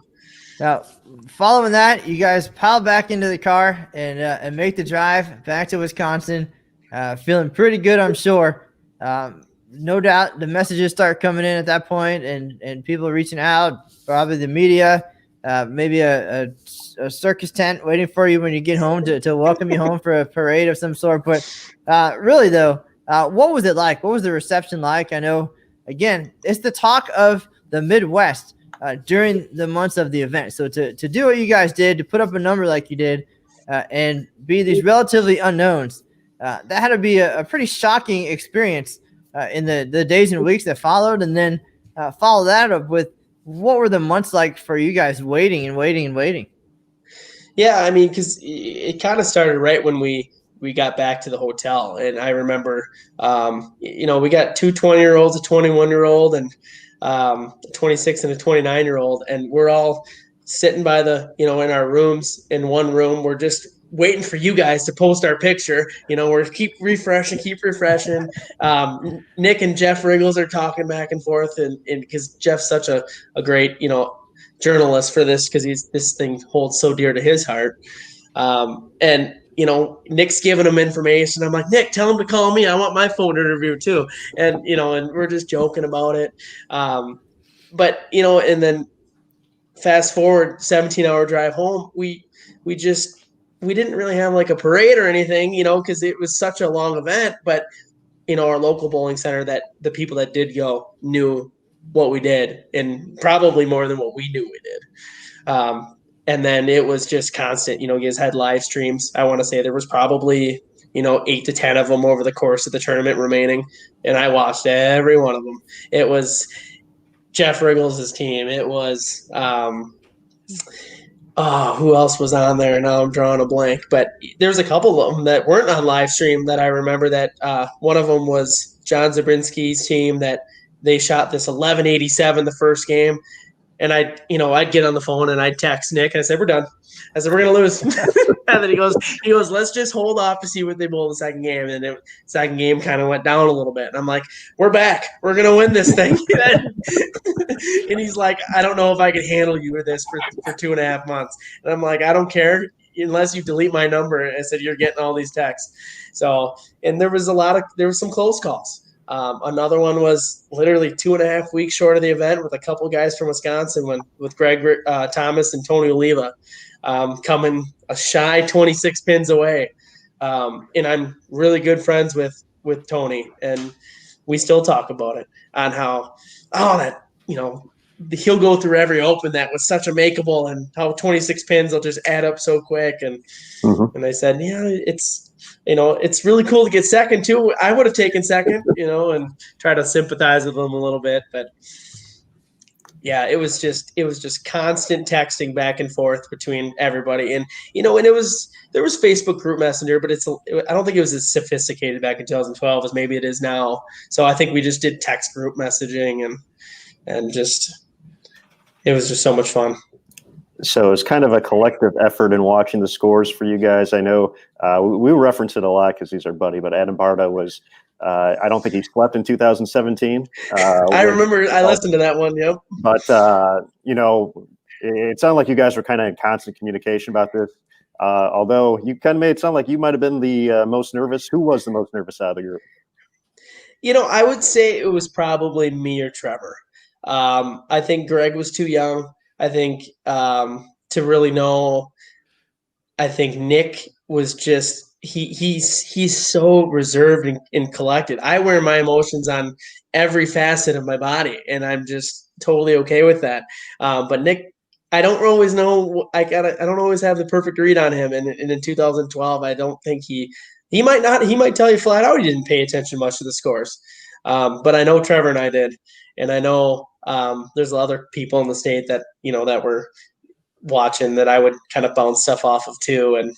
Now, following that, you guys pile back into the car and make the drive back to Wisconsin, feeling pretty good, I'm sure. No doubt the messages start coming in at that point and people reaching out, probably the media, maybe a circus tent waiting for you when you get home to welcome you home for a parade of some sort. But really, though, what was it like? What was the reception like? I know, again, it's the talk of the Midwest during the months of the event. So to do what you guys did, to put up a number like you did, and be these relatively unknowns, that had to be a pretty shocking experience in the days and weeks that followed. And then follow that up with what were the months like for you guys waiting and waiting and waiting? Yeah, I mean, because it kind of started right when we got back to the hotel. And I remember, we got two 20-year-olds, a 21-year-old, and a 26 and a 29-year-old. And we're all sitting by in our rooms in one room. We're just waiting for you guys to post our picture. We're keep refreshing. Nick and Jeff Riggles are talking back and forth. And because Jeff's such a great, journalist for this, because this thing holds so dear to his heart. And Nick's giving him information. I'm like, Nick, tell him to call me. I want my phone interview too. And, and we're just joking about it. But, and then fast forward 17-hour drive home, we didn't really have like a parade or anything, because it was such a long event. But, our local bowling center, that the people that did go knew what we did, and probably more than what we knew we did. And then it was just constant. You guys had live streams. I want to say there was probably 8 to 10 of them over the course of the tournament remaining, and I watched every one of them. It was Jeff Wriggles' team. It was who else was on there? Now I'm drawing a blank, but there's a couple of them that weren't on live stream that I remember. That one of them was John Zabrinski's team, that they shot this 1187 the first game. And I'd get on the phone and I'd text Nick and I said, "We're done." I said, "We're going to lose." And then he goes, "Let's just hold off to see what they bowl the second game." And the second game kind of went down a little bit. And I'm like, "We're back. We're going to win this thing." And he's like, "I don't know if I can handle you with this for 2.5 months." And I'm like, "I don't care unless you delete my number." And I said, "You're getting all these texts." So, and there was some close calls. Another one was literally 2.5 weeks short of the event with a couple guys from Wisconsin, with Greg Thomas and Tony Oliva coming a shy 26 pins away. And I'm really good friends with Tony, and we still talk about it on how, he'll go through every open that was such a makeable, and how 26 pins will just add up so quick. And and I said, it's really cool to get second too. I would have taken second, and try to sympathize with them a little bit. But yeah, it was just constant texting back and forth between everybody. And, and there was Facebook group messenger, but I don't think it was as sophisticated back in 2012 as maybe it is now. So I think we just did text group messaging, and it was just so much fun. So it's kind of a collective effort in watching the scores for you guys. I know we reference it a lot because he's our buddy, but Adam Barta was, I don't think he slept in 2017. I remember I listened to that one, yep. But, it sounded like you guys were kind of in constant communication about this. Although you kind of made it sound like you might have been the most nervous. Who was the most nervous out of the group? I would say it was probably me or Trevor. I think Greg was too young. I think to really know. I think Nick was just he's so reserved and collected. I wear my emotions on every facet of my body, and I'm just totally okay with that. But Nick, I don't always know. I don't always have the perfect read on him. And in 2012, I don't think he might not. He might tell you flat out he didn't pay attention much to the scores. But I know Trevor and I did, and I know there's other people in the state that that were watching that I would kind of bounce stuff off of too. And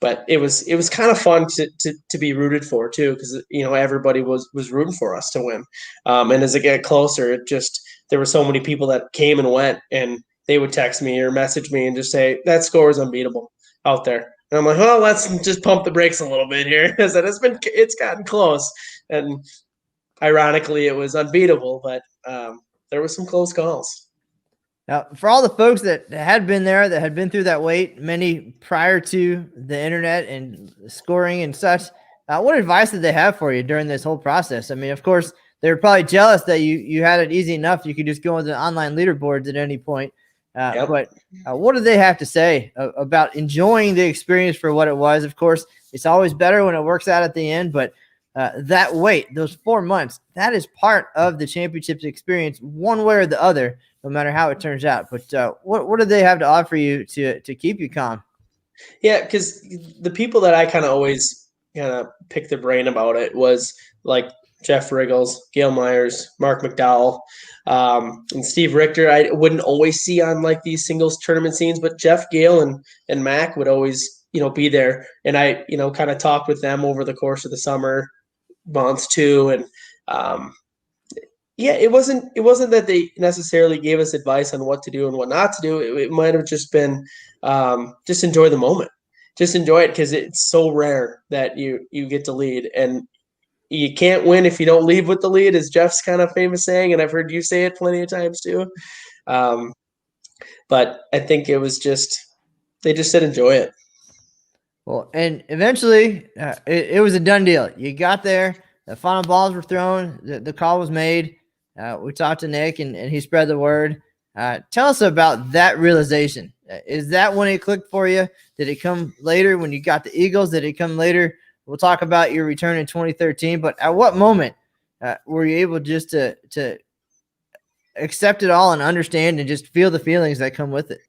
but it was kind of fun to be rooted for too, because everybody was rooting for us to win. And as it got closer, there were so many people that came and went, and they would text me or message me and just say that score is unbeatable out there. And I'm like, well, let's just pump the brakes a little bit here. I said it's gotten close, and ironically, it was unbeatable, but there was some close calls. Now, for all the folks that had been there, that had been through that wait, many prior to the internet and scoring and such, what advice did they have for you during this whole process? I mean, of course, they were probably jealous that you had it easy enough. You could just go on the online leaderboards at any point. Yep. But what did they have to say about enjoying the experience for what it was? Of course, it's always better when it works out at the end, but that wait, those 4 months, that is part of the championships experience one way or the other, no matter how it turns out. But what do they have to offer you to keep you calm? Yeah, because the people that I kind of always pick their brain about it was like Jeff Wriggles, Gail Myers, Mark McDowell, and Steve Richter. I wouldn't always see on like these singles tournament scenes, but Jeff, Gail, and Mac would always be there, and I kind of talked with them over the course of the summer months too. And it wasn't that they necessarily gave us advice on what to do and what not to do. It might have just been just enjoy the moment, just enjoy it, because it's so rare that you get to lead, and you can't win if you don't leave with the lead, is Jeff's kind of famous saying, and I've heard you say it plenty of times too. But I think it was they just said enjoy it. Well, and eventually it was a done deal. You got there, the final balls were thrown, the call was made. We talked to Nick, and he spread the word. Tell us about that realization. Is that when it clicked for you? Did it come later when you got the Eagles? Did it come later? We'll talk about your return in 2013, but at what moment were you able just to accept it all and understand and just feel the feelings that come with it.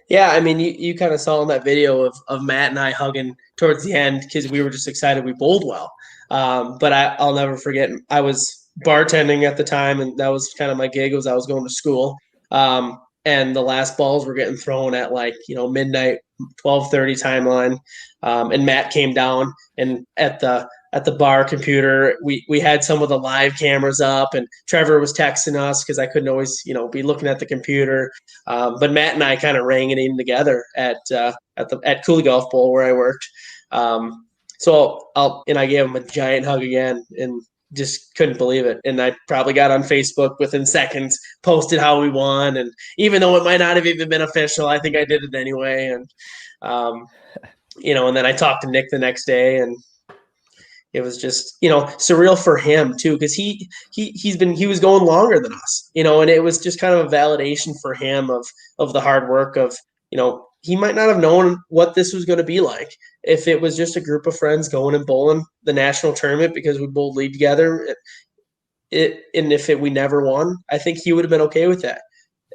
Yeah, I mean, you kind of saw in that video of Matt and I hugging towards the end because we were just excited we bowled well. But I'll never forget, I was bartending at the time, and that was kind of my gig. Was I was going to school, and the last balls were getting thrown at midnight, 12:30 timeline, and Matt came down, and at the bar computer, we had some of the live cameras up, and Trevor was texting us because I couldn't always be looking at the computer. But Matt and I kind of rang it in together at Cooley Golf Bowl where I worked. So I gave him a giant hug again and just couldn't believe it. And I probably got on Facebook within seconds, posted how we won. And even though it might not have even been official, I think I did it anyway. And, and then I talked to Nick the next day, and it was just, surreal for him too, because he was going longer than us, and it was just kind of a validation for him of the hard work of, he might not have known what this was going to be like if it was just a group of friends going and bowling the national tournament because we bowled league together. We never won, I think he would have been okay with that.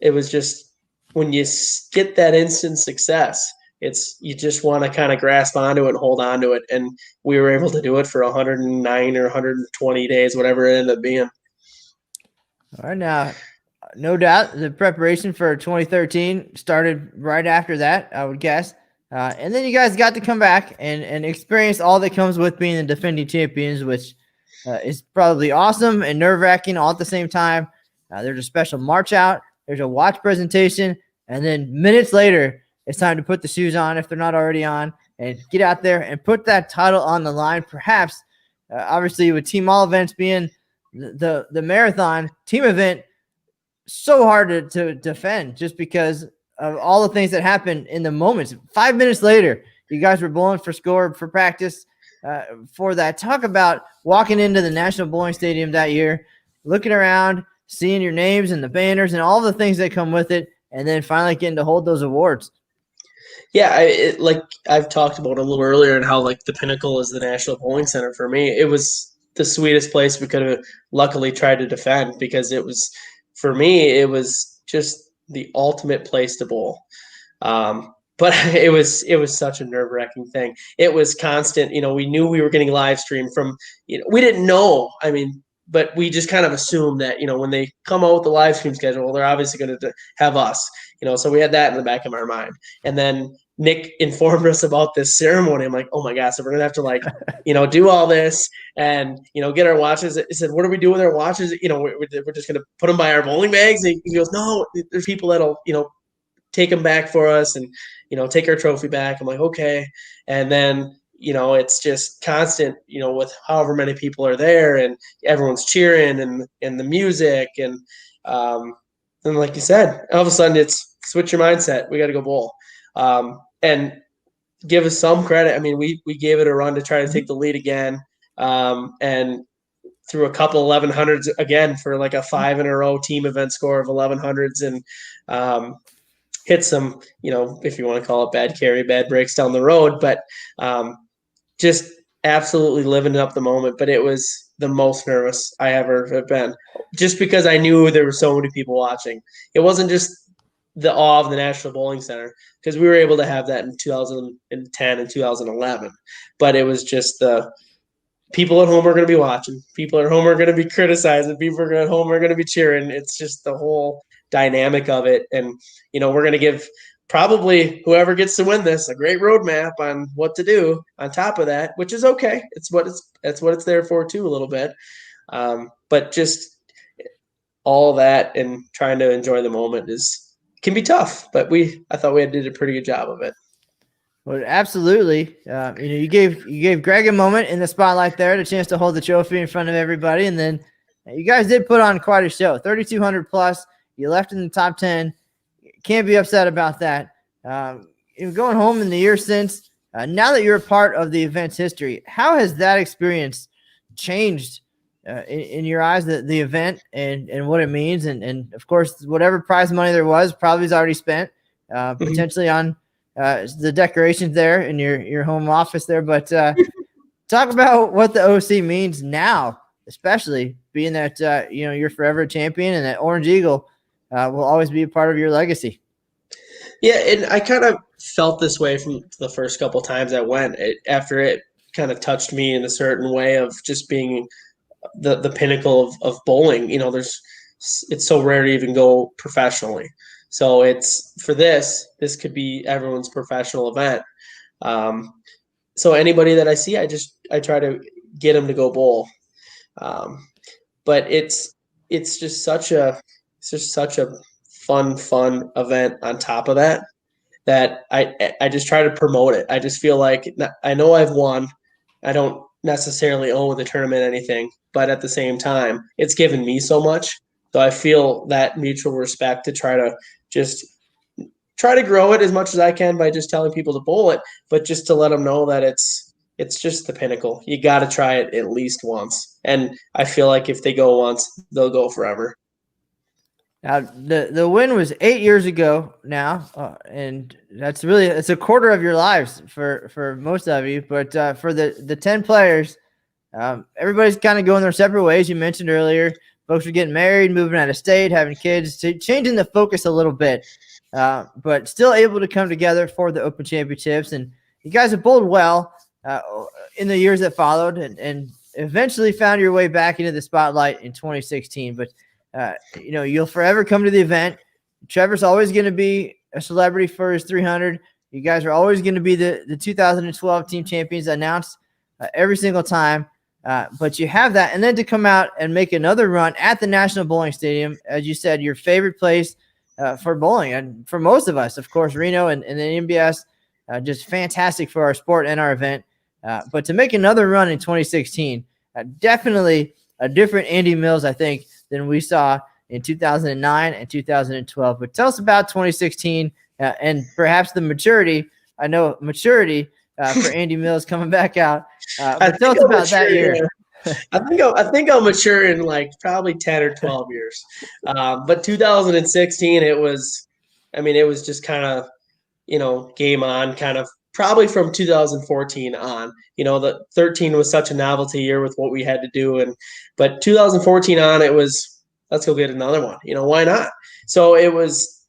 It was just when you get that instant success, you just want to kind of grasp onto it and hold on to it. And we were able to do it for 109 or 120 days, whatever it ended up being. All right, now, no doubt the preparation for 2013 started right after that, I would guess. And then you guys got to come back and experience all that comes with being the defending champions, which is probably awesome and nerve-wracking all at the same time. There's a special march out. There's a watch presentation. And then minutes later, it's time to put the shoes on if they're not already on and get out there and put that title on the line. Perhaps, obviously, with team all events being the marathon team event, so hard to defend just because of all the things that happened in the moments. 5 minutes later, you guys were bowling for score for practice for that. Talk about walking into the National Bowling Stadium that year, looking around, seeing your names and the banners and all the things that come with it, and then finally getting to hold those awards. Yeah, like I've talked about a little earlier, and how the pinnacle is the National Bowling Center for me. It was the sweetest place we could have luckily tried to defend, because it was, for me, it was just the ultimate place to bowl. But it was such a nerve-wracking thing. It was constant. We knew we were getting live streamed from. We didn't know. I mean, but we just kind of assumed that when they come out with the live stream schedule, they're obviously going to have us. So we had that in the back of our mind. And then Nick informed us about this ceremony. I'm like, oh my gosh, so we're gonna have to do all this and get our watches. He said, what do we do with our watches? We're just gonna put them by our bowling bags. And he goes, no, there's people that'll take them back for us and take our trophy back. I'm like, okay. And then it's just constant, with however many people are there and everyone's cheering and the music and like you said, all of a sudden it's switch your mindset. We got to go bowl. And give us some credit. I mean, we gave it a run to try to take the lead again, and threw a couple 1100s again for like a 5 in a row team event score of 1100s, and hit some, if you want to call it bad carry, bad breaks down the road, but just absolutely living up the moment. But it was the most nervous I ever have been, just because I knew there were so many people watching. It wasn't just the awe of the National Bowling Center, because we were able to have that in 2010 and 2011. But it was just the people at home are going to be watching. People at home are going to be criticizing. People at home are going to be cheering. It's just the whole dynamic of it. And, we're going to give probably whoever gets to win this a great roadmap on what to do on top of that, which is okay. That's what it's there for too, a little bit. But just all that and trying to enjoy the moment can be tough, but I thought we did a pretty good job of it. Well, absolutely. You gave Greg a moment in the spotlight there, the chance to hold the trophy in front of everybody, and then you guys did put on quite a show. 3,200 plus. You left in the top 10. Can't be upset about that. Going home in the year since, now that you're a part of the event's history, how has that experience changed in your eyes, the event and what it means? And of course, whatever prize money there was probably is already spent, potentially on the decorations there in your home office there. But talk about what the OC means now especially being that you're forever a champion, and that Orange Eagle will always be a part of your legacy. Yeah, and I kind of felt this way from the first couple times I went. After it kind of touched me in a certain way of just being the pinnacle of bowling. It's so rare to even go professionally. So it's for this could be everyone's professional event. So anybody that I see, I try to get them to go bowl. But it's just such a fun event on top of that I just try to promote it. I just feel like I know I've won. I don't necessarily owe the tournament anything, but at the same time, it's given me so much. So I feel that mutual respect to try to grow it as much as I can by just telling people to bowl it, but just to let them know that it's just the pinnacle. You got to try it at least once. And I feel like if they go once, they'll go forever. Now, the win was 8 years ago now, and it's a quarter of your lives for most of you. But for the 10 players, everybody's kind of going their separate ways. You mentioned earlier, folks are getting married, moving out of state, having kids, changing the focus a little bit, but still able to come together for the Open Championships. And you guys have bowled well in the years that followed, and eventually found your way back into the spotlight in 2016. But you'll forever come to the event. Trevor's always going to be a celebrity for his 300. You guys are always going to be the 2012 team champions announced every single time. But you have that. And then to come out and make another run at the National Bowling Stadium, as you said, your favorite place for bowling. And for most of us, of course, Reno and the NBS, just fantastic for our sport and our event. But to make another run in 2016, definitely a different Andy Mills, I think, than we saw in 2009 and 2012. But tell us about 2016 and perhaps the maturity. I know maturity for Andy Mills coming back out. But tell us about that year. I think I'll mature in like probably 10 or 12 years. But 2016, it was just kind of, game on, kind of probably from 2014 on. The 13 was such a novelty year with what we had to do. But 2014 on, it was, let's go get another one. Why not? So it was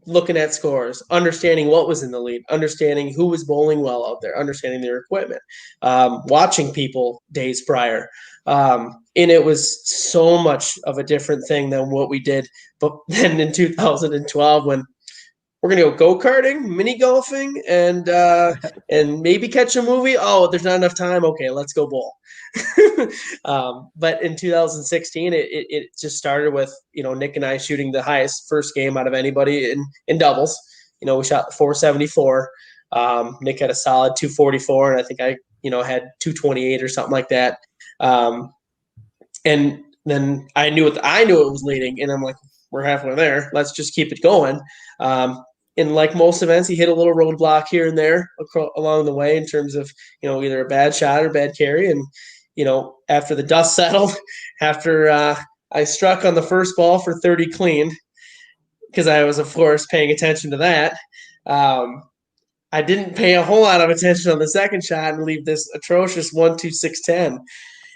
looking at scores, understanding what was in the lead, understanding who was bowling well out there, understanding their equipment, watching people days prior. And it was so much of a different thing than what we did. But then in 2012, when we're going to go go-karting, mini golfing, and maybe catch a movie. Oh, there's not enough time. Okay, let's go bowl. But in 2016, it just started with, Nick and I shooting the highest first game out of anybody in doubles. We shot 474. Nick had a solid 244, and I think I, had 228 or something like that. And then I knew it was leading, and I'm like, we're halfway there. Let's just keep it going. And like most events, he hit a little roadblock here and there along the way in terms of, either a bad shot or bad carry. And, after the dust settled, after I struck on the first ball for 30 clean, because I was, of course, paying attention to that, I didn't pay a whole lot of attention on the second shot and leave this atrocious 1-2-6-10.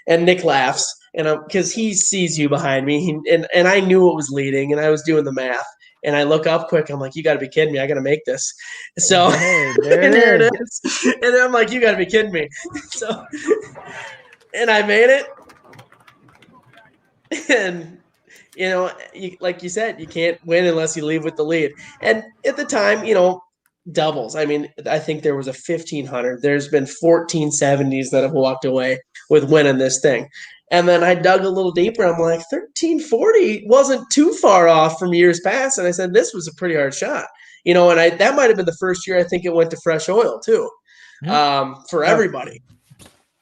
And Nick laughs, and because he sees you behind me, and I knew it was leading, and I was doing the math. And I look up quick. I'm like, you got to be kidding me. I got to make this. So Hey, there it is. And I'm like, you got to be kidding me. So, and I made it. And, like you said, you can't win unless you leave with the lead. And at the time, doubles. I mean, I think there was a 1,500. There's been 1470s that have walked away with winning this thing. And then I dug a little deeper. I'm like, 1340 wasn't too far off from years past. And I said, this was a pretty hard shot. And that might have been the first year I think it went to fresh oil too, for everybody.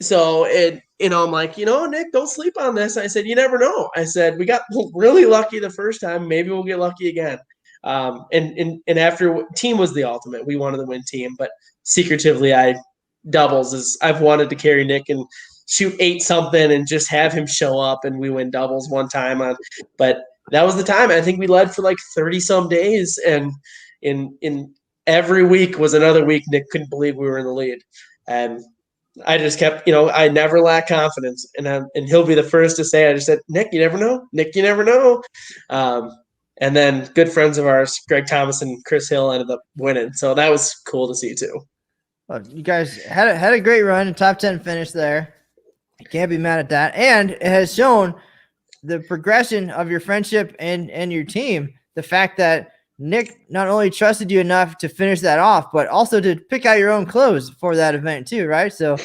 So, I'm like, Nick, don't sleep on this. I said, you never know. I said, we got really lucky the first time. Maybe we'll get lucky again. And after team was the ultimate. We wanted to win team, but secretively I've wanted to carry Nick and shoot 8-something and just have him show up, and we win doubles one time but that was the time. I think we led for like 30 some days, and in every week was another week Nick couldn't believe we were in the lead. And I just kept, I never lack confidence, and he'll be the first to say, I just said, Nick, you never know. Nick, you never know. And then good friends of ours, Greg Thomas and Chris Hill, ended up winning. So that was cool to see too. Well, you guys had a great run, top 10 finish there. You can't be mad at that. And it has shown the progression of your friendship and your team. The fact that Nick not only trusted you enough to finish that off, but also to pick out your own clothes for that event too, right? So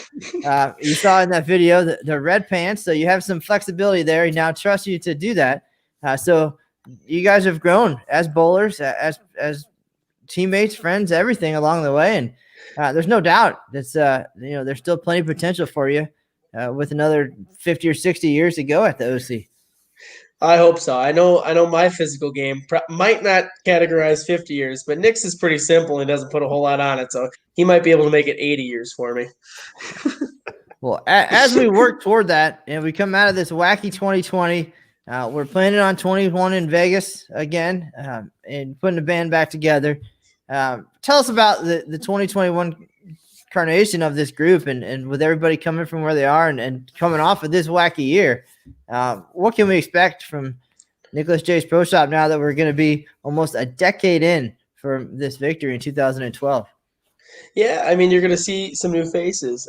you saw in that video the red pants. So you have some flexibility there. He now trusts you to do that. So you guys have grown as bowlers, as teammates, friends, everything along the way. And there's no doubt that's there's still plenty of potential for you with another 50 or 60 years to go at the OC. I hope so. I know my physical game might not categorize 50 years, but Nick's is pretty simple and doesn't put a whole lot on it. So he might be able to make it 80 years for me. Well, as we work toward that and we come out of this wacky 2020, we're planning on 21 in Vegas again and putting the band back together. Tell us about the 2021 incarnation of this group and with everybody coming from where they are and coming off of this wacky year. What can we expect from Nicholas J's Pro Shop now that we're going to be almost a decade in for this victory in 2012? Yeah, I mean, you're going to see some new faces.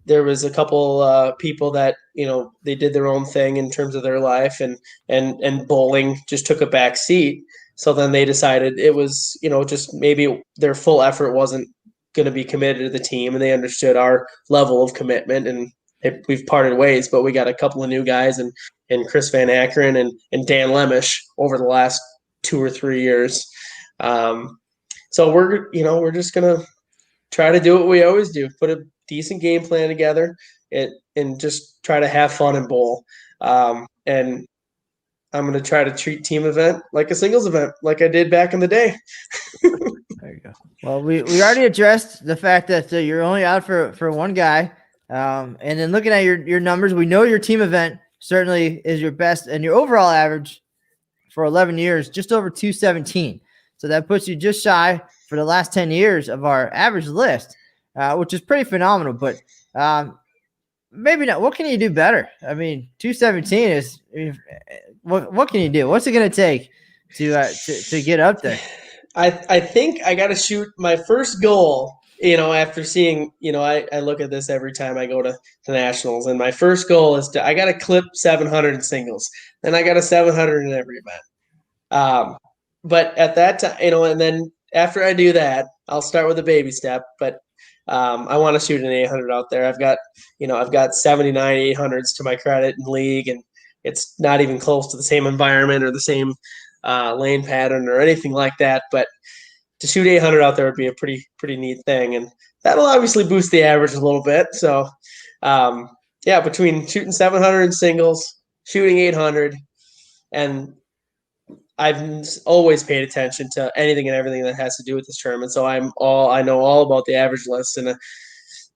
There was a couple people that, they did their own thing in terms of their life and bowling just took a back seat. So then they decided it was, just maybe their full effort wasn't going to be committed to the team, and they understood our level of commitment, and we've parted ways. But we got a couple of new guys and Chris Van Ackeren and Dan Lemish over the last 2 or 3 years. So we're just going to try to do what we always do, put a decent game plan together and just try to have fun and bowl. And I'm going to try to treat team event like a singles event, like I did back in the day. There you go. Well, we already addressed the fact that you're only out for one guy. And then looking at your numbers, we know your team event certainly is your best, and your overall average for 11 years, just over 217. So that puts you just shy for the last 10 years of our average list, which is pretty phenomenal. But maybe not. What can you do better? I mean, 217 is what can you do? What's it going to take to get up there? I think I got to shoot my first goal, after seeing, I look at this every time I go to nationals, and my first goal is I got to clip 700 in singles. Then I got a 700 in every event. But at that time, and then after I do that, I'll start with a baby step, but I want to shoot an 800 out there. I've got 79 800s to my credit in league, and it's not even close to the same environment or the same lane pattern or anything like that. But to shoot 800 out there would be a pretty neat thing, and that'll obviously boost the average a little bit. So, between shooting 700 in singles, shooting 800, and I've always paid attention to anything and everything that has to do with this tournament. So I know all about the average list, and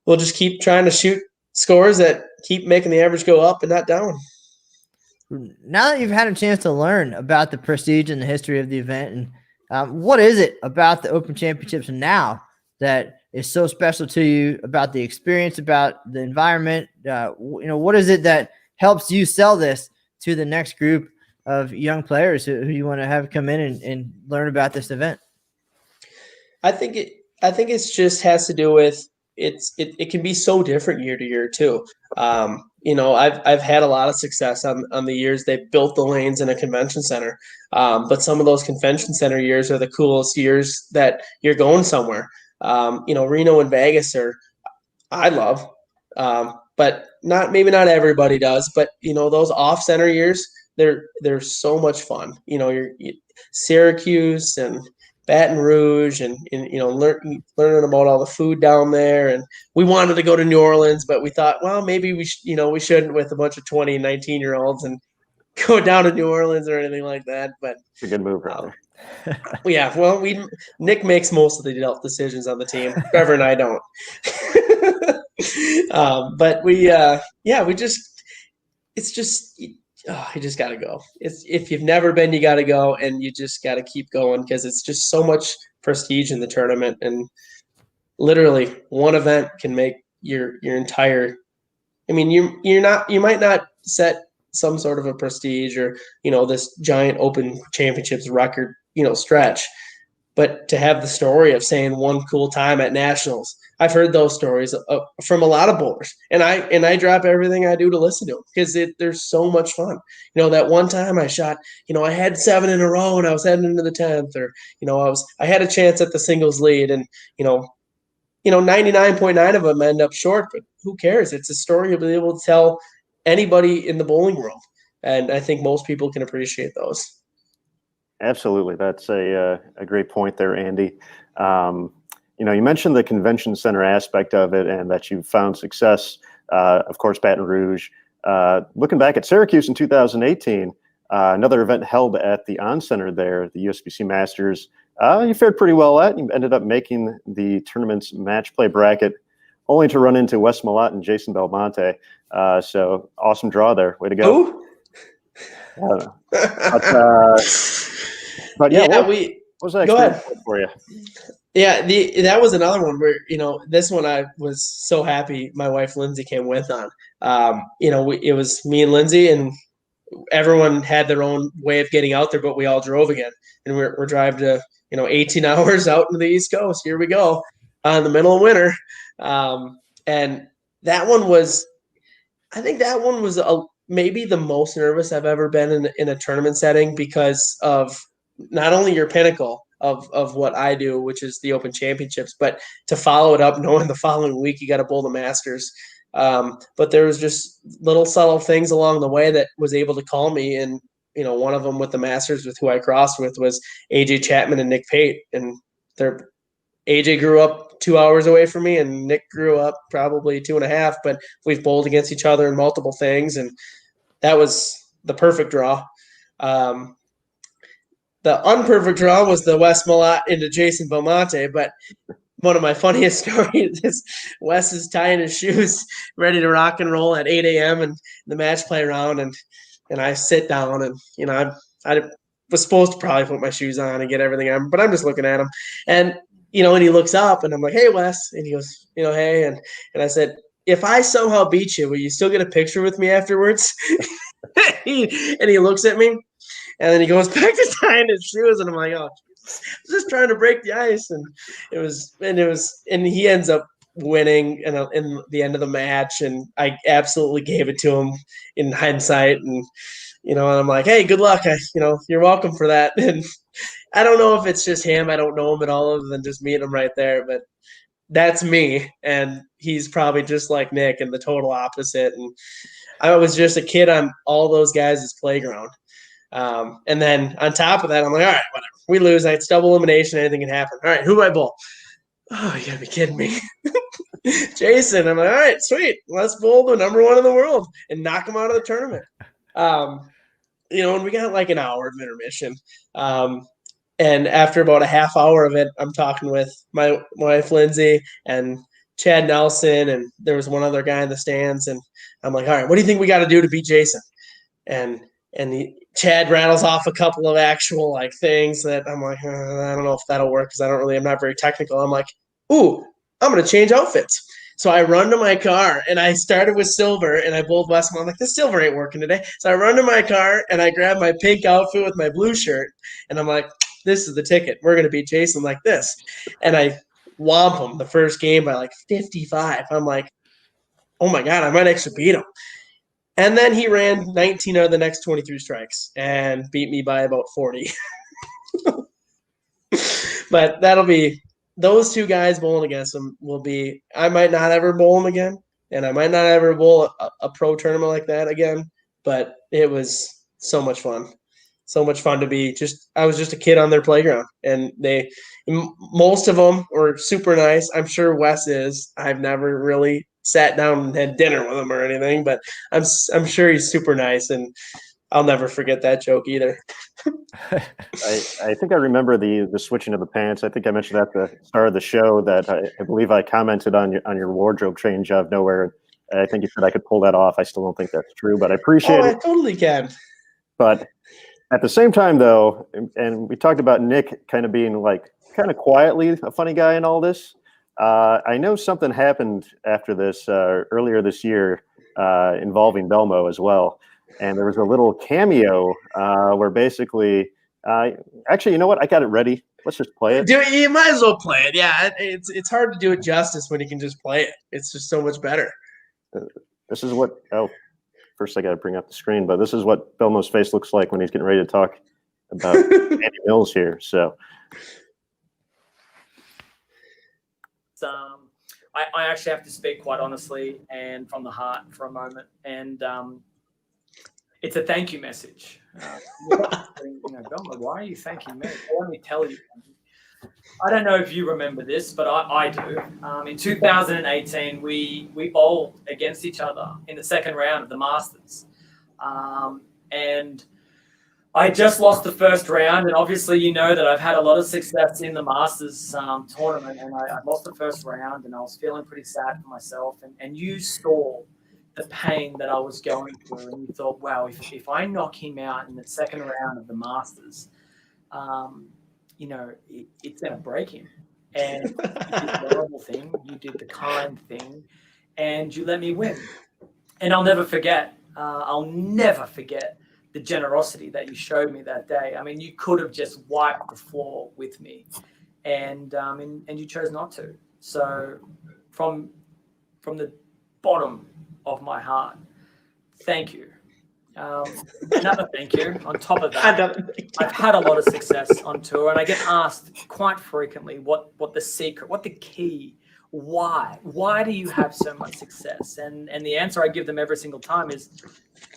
we'll just keep trying to shoot scores that keep making the average go up and not down. Now that you've had a chance to learn about the prestige and the history of the event, and what is it about the Open Championships now that is so special to you, about the experience, about the environment? What is it that helps you sell this to the next group of young players who you want to have come in and learn about this event? I think it's just has to do with it can be so different year to year too. I've had a lot of success on the years they built the lanes in a convention center. But some of those convention center years are the coolest years that you're going somewhere. Reno and Vegas I love, but maybe not everybody does. But those off center years, they're so much fun. You're Syracuse and Baton Rouge and learning about all the food down there. And we wanted to go to New Orleans, but we thought, well, maybe we shouldn't with a bunch of 20 and 19-year-olds and go down to New Orleans or anything like that. But It's a good move right there. Yeah, well, Nick makes most of the decisions on the team. Trevor and I don't. But you just got to go. If you've never been, you got to go, and you just got to keep going because it's just so much prestige in the tournament. And literally one event can make your entire. I mean, you might not set some sort of a prestige or this giant Open Championships record stretch, but to have the story of saying one cool time at nationals, I've heard those stories from a lot of bowlers, and I drop everything I do to listen to them because they're so much fun. That one time I shot, I had 7 in a row and I was heading into the 10th, or I had a chance at the singles lead, and 99.9 of them end up short, but who cares? It's a story you'll be able to tell anybody in the bowling world, and I think most people can appreciate those. Absolutely. That's a great point there, Andy. You mentioned the convention center aspect of it and that you found success, of course, Baton Rouge. Looking back at Syracuse in 2018, another event held at the On Center there, the USBC Masters, you fared pretty well at. You ended up making the tournament's match play bracket, only to run into Wes Malott and Jason Belmonte. So awesome draw there. Way to go. But yeah, what was that experience for you? Yeah, that was another one where this one I was so happy my wife Lindsay came with on. It was me and Lindsay, and everyone had their own way of getting out there, but we all drove again, and we're driving to 18 hours out into the East Coast. Here we go in the middle of winter, and that one was, I think that one was maybe the most nervous I've ever been in a tournament setting because of not only your pinnacle of what I do, which is the Open Championships, but to follow it up knowing the following week you got to bowl the Masters. But there was just little subtle things along the way that was able to call me. And, one of them with the Masters with who I crossed with was AJ Chapman and Nick Pate. And AJ grew up 2 hours away from me and Nick grew up probably 2.5, but we've bowled against each other in multiple things. And that was the perfect draw. The unperfect draw was the Wes Malott into Jason Belmonte, but one of my funniest stories is Wes is tying his shoes, ready to rock and roll at 8 a.m. and the match play round, and I sit down and I was supposed to probably put my shoes on and get everything on, but I'm just looking at him, and and he looks up and I'm like, "Hey, Wes," and he goes, "Hey," and I said, "If I somehow beat you, will you still get a picture with me afterwards?" and he looks at me. And then he goes back to tying his shoes, and I'm like, "Oh, Jesus. I was just trying to break the ice." And he ends up winning in the end of the match, and I absolutely gave it to him in hindsight. And and I'm like, "Hey, good luck. You're welcome for that." And I don't know if it's just him. I don't know him at all, other than just meeting him right there. But that's me, and he's probably just like Nick and the total opposite. And I was just a kid on all those guys' playground. And then on top of that, I'm like, all right, whatever. We lose. It's double elimination. Anything can happen. All right, who do I bowl? Oh, you gotta be kidding me. Jason. I'm like, all right, sweet. Let's bowl the number 1 in the world and knock him out of the tournament. And we got like an hour of intermission. And after about a half hour of it, I'm talking with my wife, Lindsay, and Chad Nelson, and there was one other guy in the stands. And I'm like, all right, what do you think we got to do to beat Jason? And Chad rattles off a couple of actual things that I'm like, I don't know if that'll work because I'm not very technical. I'm like, ooh, I'm going to change outfits. So I run to my car, and I started with silver, and I bowled West. I'm like, this silver ain't working today. So I run to my car, and I grab my pink outfit with my blue shirt, and I'm like, this is the ticket. We're going to beat Jason like this. And I whomp him the first game by 55. I'm like, oh, my God, I might actually beat him. And then he ran 19 out of the next 23 strikes and beat me by about 40. But that'll be those two guys bowling against him will be – I might not ever bowl him again, and I might not ever bowl a pro tournament like that again, but it was so much fun. So much fun to be I was just a kid on their playground, and most of them were super nice. I'm sure Wes is. I've never really sat down and had dinner with him or anything, but I'm sure he's super nice, and I'll never forget that joke either. I think I remember the switching of the pants. I think I mentioned at the start of the show that I believe I commented on your wardrobe change out of nowhere. I think you said I could pull that off. I still don't think that's true, but I appreciate it. I totally can. But at the same time, though, and we talked about Nick kind of being kind of quietly a funny guy in all this. I know something happened after this earlier this year involving Belmo as well. And there was a little cameo where basically, actually, you know what? I got it ready. Let's just play it. You might as well play it. Yeah, it's hard to do it justice when you can just play it. It's just so much better. This is what. Oh, first I got to bring up the screen, but this is what Belmo's face looks like when he's getting ready to talk about Andy Mills here. So. I actually have to speak quite honestly and from the heart for a moment, and it's a thank you message. Belmo, why are you thanking me? Let me tell you. I don't know if you remember this, but I do. In 2018, we bowled against each other in the second round of the Masters, and I just lost the first round, and obviously you know that I've had a lot of success in the Masters tournament, and I lost the first round, and I was feeling pretty sad for myself, and you saw the pain that I was going through, and you thought, wow, if I knock him out in the second round of the Masters, it's going to break him. And you did the horrible thing, you did the kind thing, and you let me win. And I'll never forget the generosity that you showed me that day. I mean, you could have just wiped the floor with me, and you chose not to. So, from the bottom of my heart, thank you. Another thank you. On top of that, I've had a lot of success on tour, and I get asked quite frequently what the secret, what the key. Why do you have so much success? And the answer I give them every single time is,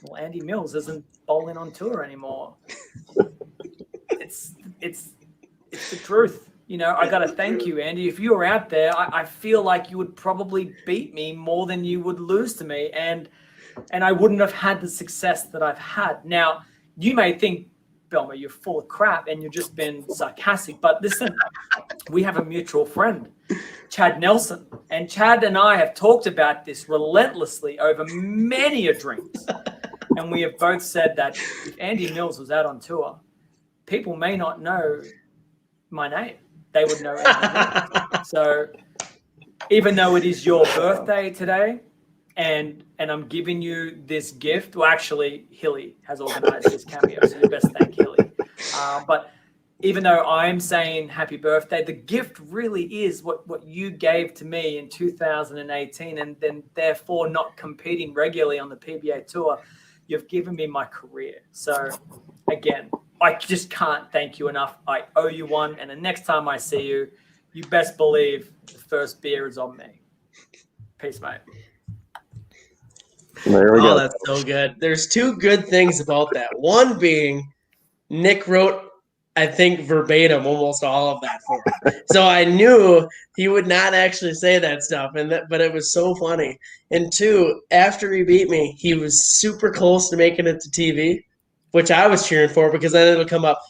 well, Andy Mills isn't bowling on tour anymore. It's the truth. I got to thank you, Andy. If you were out there, I feel like you would probably beat me more than you would lose to me. And I wouldn't have had the success that I've had. Now, you may think, Belmo, you're full of crap and you're just being sarcastic. But listen, we have a mutual friend, Chad Nelson. And Chad and I have talked about this relentlessly over many a drinks. And we have both said that if Andy Mills was out on tour, people may not know my name. They would know Andy Mills. So even though it is your birthday today, and I'm giving you this gift. Well, actually, Hilly has organized this cameo, so you best thank Hilly. But even though I'm saying happy birthday, the gift really is what you gave to me in 2018, and then therefore not competing regularly on the PBA Tour. You've given me my career. So, again, I just can't thank you enough. I owe you one, and the next time I see you, you best believe the first beer is on me. Peace, mate. There we go. Oh, that's so good. There's two good things about that. One being Nick wrote, I think, verbatim almost all of that for him. So I knew he would not actually say that stuff, but it was so funny. And two, after he beat me, he was super close to making it to TV, which I was cheering for because then it'll come up,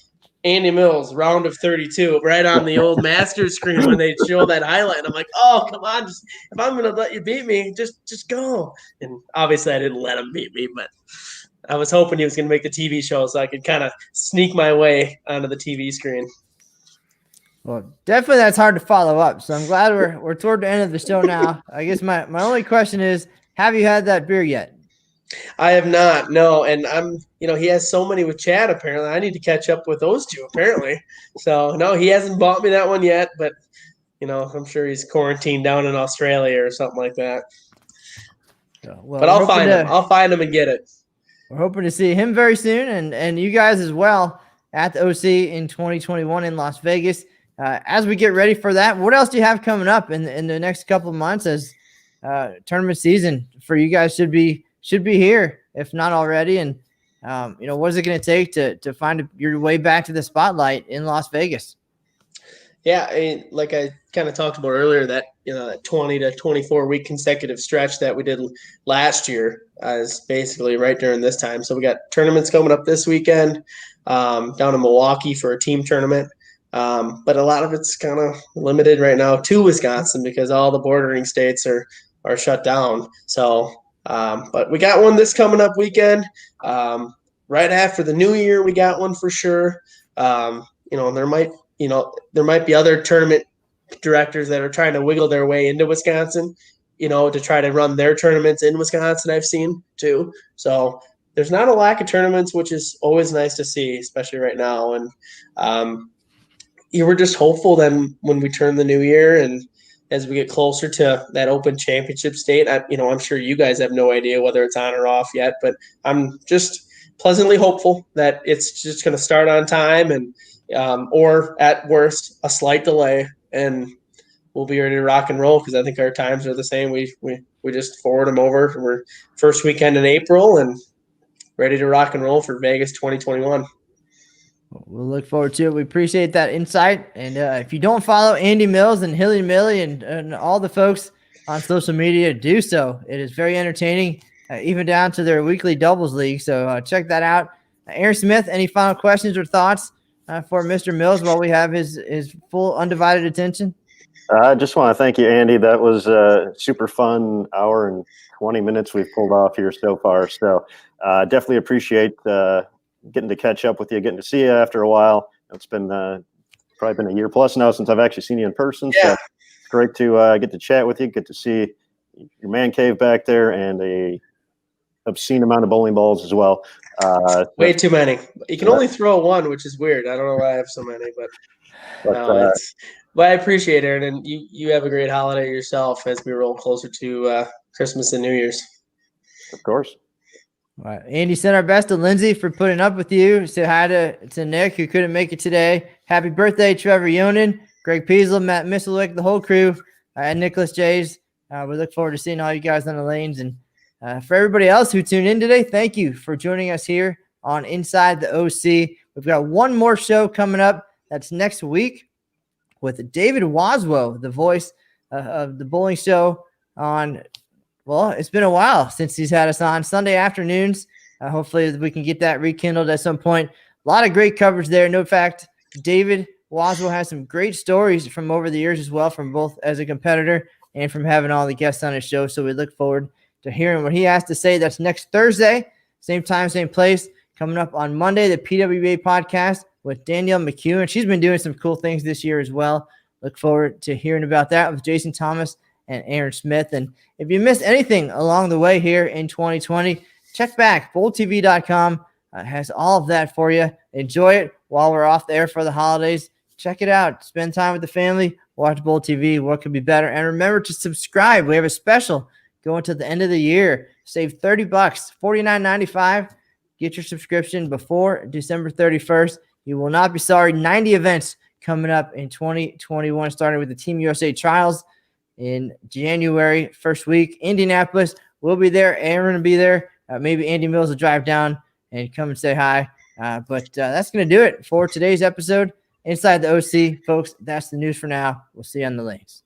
Andy Mills, round of 32, right on the old master screen when they show that highlight. I'm like, oh, come on. If I'm going to let you beat me, just go. And obviously I didn't let him beat me, but I was hoping he was going to make the TV show so I could kind of sneak my way onto the TV screen. Well, definitely that's hard to follow up. So I'm glad we're toward the end of the show now. I guess my only question is, have you had that beer yet? I have not, no. And he has so many with Chad, apparently. I need to catch up with those two, apparently. So, no, he hasn't bought me that one yet, but, I'm sure he's quarantined down in Australia or something like that. Well, but I'll find him. I'll find him and get it. We're hoping to see him very soon, and you guys as well at the OC in 2021 in Las Vegas. As we get ready for that, what else do you have coming up in the next couple of months as tournament season for you guys should be here, if not already? And, what is it going to take to find your way back to the spotlight in Las Vegas? Yeah, like I kind of talked about earlier, that that 20 to 24 week consecutive stretch that we did last year is basically right during this time. So we got tournaments coming up this weekend down in Milwaukee for a team tournament. But a lot of it's kind of limited right now to Wisconsin because all the bordering states are shut down. So, but we got one this coming up weekend. Right after the new year, we got one for sure. There might be other tournament directors that are trying to wiggle their way into Wisconsin, to try to run their tournaments in Wisconsin. I've seen too. So there's not a lack of tournaments, which is always nice to see, especially right now. And you were just hopeful then when we turn the new year and as we get closer to that Open Championship state, I'm sure you guys have no idea whether it's on or off yet, but I'm just pleasantly hopeful that it's just going to start on time and or at worst a slight delay, and we'll be ready to rock and roll because I think our times are the same. We just forward them over. We're first weekend in April and ready to rock and roll for Vegas 2021. We'll look forward to it. We appreciate that insight. And if you don't follow Andy Mills and Hilly Millie and all the folks on social media, do so. It is very entertaining, even down to their weekly doubles league. So check that out. Aaron Smith, any final questions or thoughts for Mr. Mills while we have his full undivided attention? I just want to thank you, Andy. That was a super fun hour and 20 minutes we've pulled off here so far. So definitely appreciate getting to catch up with you, getting to see you after a while. It's been probably been a year plus now since I've actually seen you in person. Yeah. So it's great to get to chat with you, get to see your man cave back there and a obscene amount of bowling balls as well. Way too many. You can only throw one, which is weird. I don't know why I have so many, but I appreciate it, and you have a great holiday yourself as we roll closer to Christmas and New Year's. Of course. All right. Andy, send our best to Lindsay for putting up with you. Say hi to Nick, who couldn't make it today. Happy birthday, Trevor Yonan, Greg Peasel, Matt Misselwick, the whole crew, and Nicholas Jays. We look forward to seeing all you guys on the lanes. And for everybody else who tuned in today, thank you for joining us here on Inside the OC. We've got one more show coming up. That's next week with David Waswo, the voice of the bowling show on – well, it's been a while since he's had us on Sunday afternoons. Hopefully we can get that rekindled at some point. A lot of great coverage there. No fact, David Waswell has some great stories from over the years as well, from both as a competitor and from having all the guests on his show. So we look forward to hearing what he has to say. That's next Thursday, same time, same place. Coming up on Monday, the PWBA podcast with Danielle McEwen. She's been doing some cool things this year as well. Look forward to hearing about that with Jason Thomas and Aaron Smith. And if you missed anything along the way here in 2020, check back. BowlTV.com has all of that for you. Enjoy it while we're off the air for the holidays. Check it out. Spend time with the family. Watch Bowl TV. What could be better? And remember to subscribe. We have a special going to the end of the year. Save $30, $49.95. Get your subscription before December 31st. You will not be sorry. 90 events coming up in 2021, starting with the Team USA Trials in January, first week. Indianapolis, we'll be there. Aaron will be there. Maybe Andy Mills will drive down and come and say hi. But that's going to do it for today's episode. Inside the OC, folks, that's the news for now. We'll see you on the lanes.